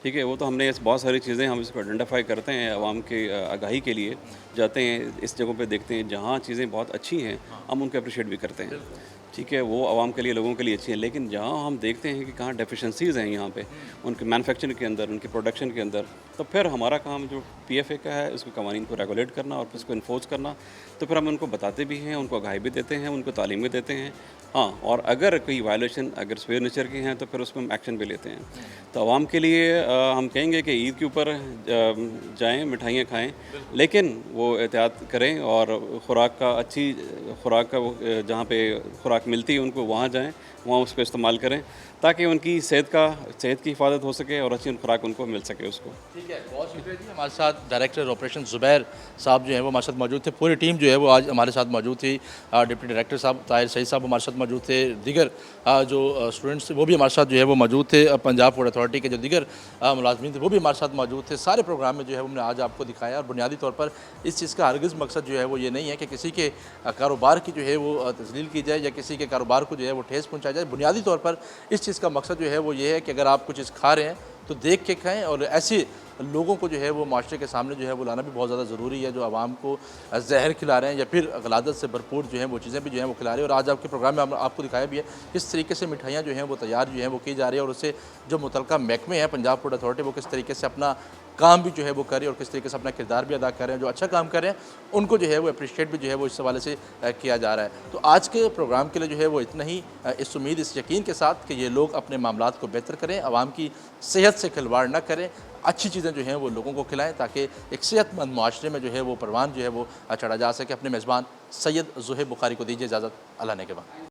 ठीक है, वो तो हमने बहुत सारी चीज़ें हम इसको आइडेंटिफाई करते हैं, आवाम के आगाही के लिए जाते हैं, इस जगहों पे देखते हैं जहाँ चीज़ें बहुत अच्छी हैं, हम उनको अप्रिशिएट भी करते हैं। ठीक है, वो आवाम के लिए, लोगों के लिए अच्छी है, लेकिन जहाँ हम देखते हैं कि कहाँ डेफिशिएंसीज़ हैं यहाँ पे उनके मैन्युफैक्चरिंग के अंदर, उनके प्रोडक्शन के अंदर, तो फिर हमारा काम जो PFA का है उसको कवानीन को रेगुलेट करना और उसको इन्फोर्स करना। तो फिर हम उनको बताते भी हैं, उनको आगाही भी देते हैं, उनको तालीम भी देते हैं। हाँ, और अगर कोई वायलेशन अगर स्वेयर नेचर की हैं तो फिर उस पर हम एक्शन भी लेते हैं। तो आवाम के लिए हम कहेंगे कि ईद के ऊपर जाएँ, मिठाइयाँ खाएँ, लेकिन वो एहतियात करें और ख़ुराक का अच्छी ख़ुराक का जहाँ पे ख़ुराक मिलती है उनको वहाँ जाएँ, वहाँ उसको इस्तेमाल करें ताकि उनकी सेहत की हिफाजत हो सके और अच्छी खुराक उनको मिल सके उसको। ठीक है, बहुत शुक्रिया जी। हमारे साथ डायरेक्टर ऑपरेशन ज़ुबैर साहब जो है वो हमारे साथ मौजूद थे। पूरी टीम जो है वो आज हमारे साथ मौजूद थी। डिप्टी डायरेक्टर साहब ताहिर सईद साहब हमारे साथ मौजूद थे। दीगर जो स्टूडेंट्स थे वो भी हमारे साथ जो है वो मौजूद थे। पंजाब फूड अथॉरिटी के जो दीगर मुलाजमीन थे वो भी हमारे साथ मौजूद थे। सारे प्रोग्राम में जो है हमने आज आपको दिखाया और बुनियादी तौर पर इस चीज़ का हरगिज़ मकसद जो है वो ये नहीं है कि किसी के कारोबार की जो है वो तजलील की जाए या किसी के कारोबार को जो है वो ठेस पहुँचाया जाए। बुनियादी तौर पर इस चीज़ का मकसद जो है वो ये है कि अगर आप कुछ चीज़ खा रहे हैं तो देख के खाएं और ऐसे लोगों को जो है वो माशरे के सामने जो है वो लाना भी बहुत ज़्यादा ज़रूरी है जो आवाम को जहर खिला रहे हैं या फिर गलादत से भरपूर जो है वो चीज़ें भी जो है वो खिला रहे हैं। और आज आपके प्रोग्राम में आपको दिखाया भी है किस तरीके से मिठाइयाँ जो हैं वो तैयार जो हैं वो की जा रही है और उससे जो मुतलका महकमे हैं पंजाब फूड अथॉरिटी वो किस तरीके से अपना काम भी जो है वो करें और किस तरीके से अपना किरदार भी अदा कर रहे हैं। जो अच्छा काम कर रहे हैं उनको जो है वो अप्रिशिएट भी जो है वो इस हवाले से किया जा रहा है। तो आज के प्रोग्राम के लिए जो है वो इतना ही, इस उम्मीद इस यकीन के साथ कि ये लोग अपने मामलात को बेहतर करें, आवाम की सेहत से खिलवाड़ ना करें, अच्छी चीज़ें जो हैं वो लोगों को खिलाएं ताकि एक सेहतमंद माशरे में जो है वो परवान जो है वो चढ़ा जा सके। अपने मेज़बान सैयद ज़ुहैब बुखारी को दीजिए इजाज़त। अल्लाह ने के बाद।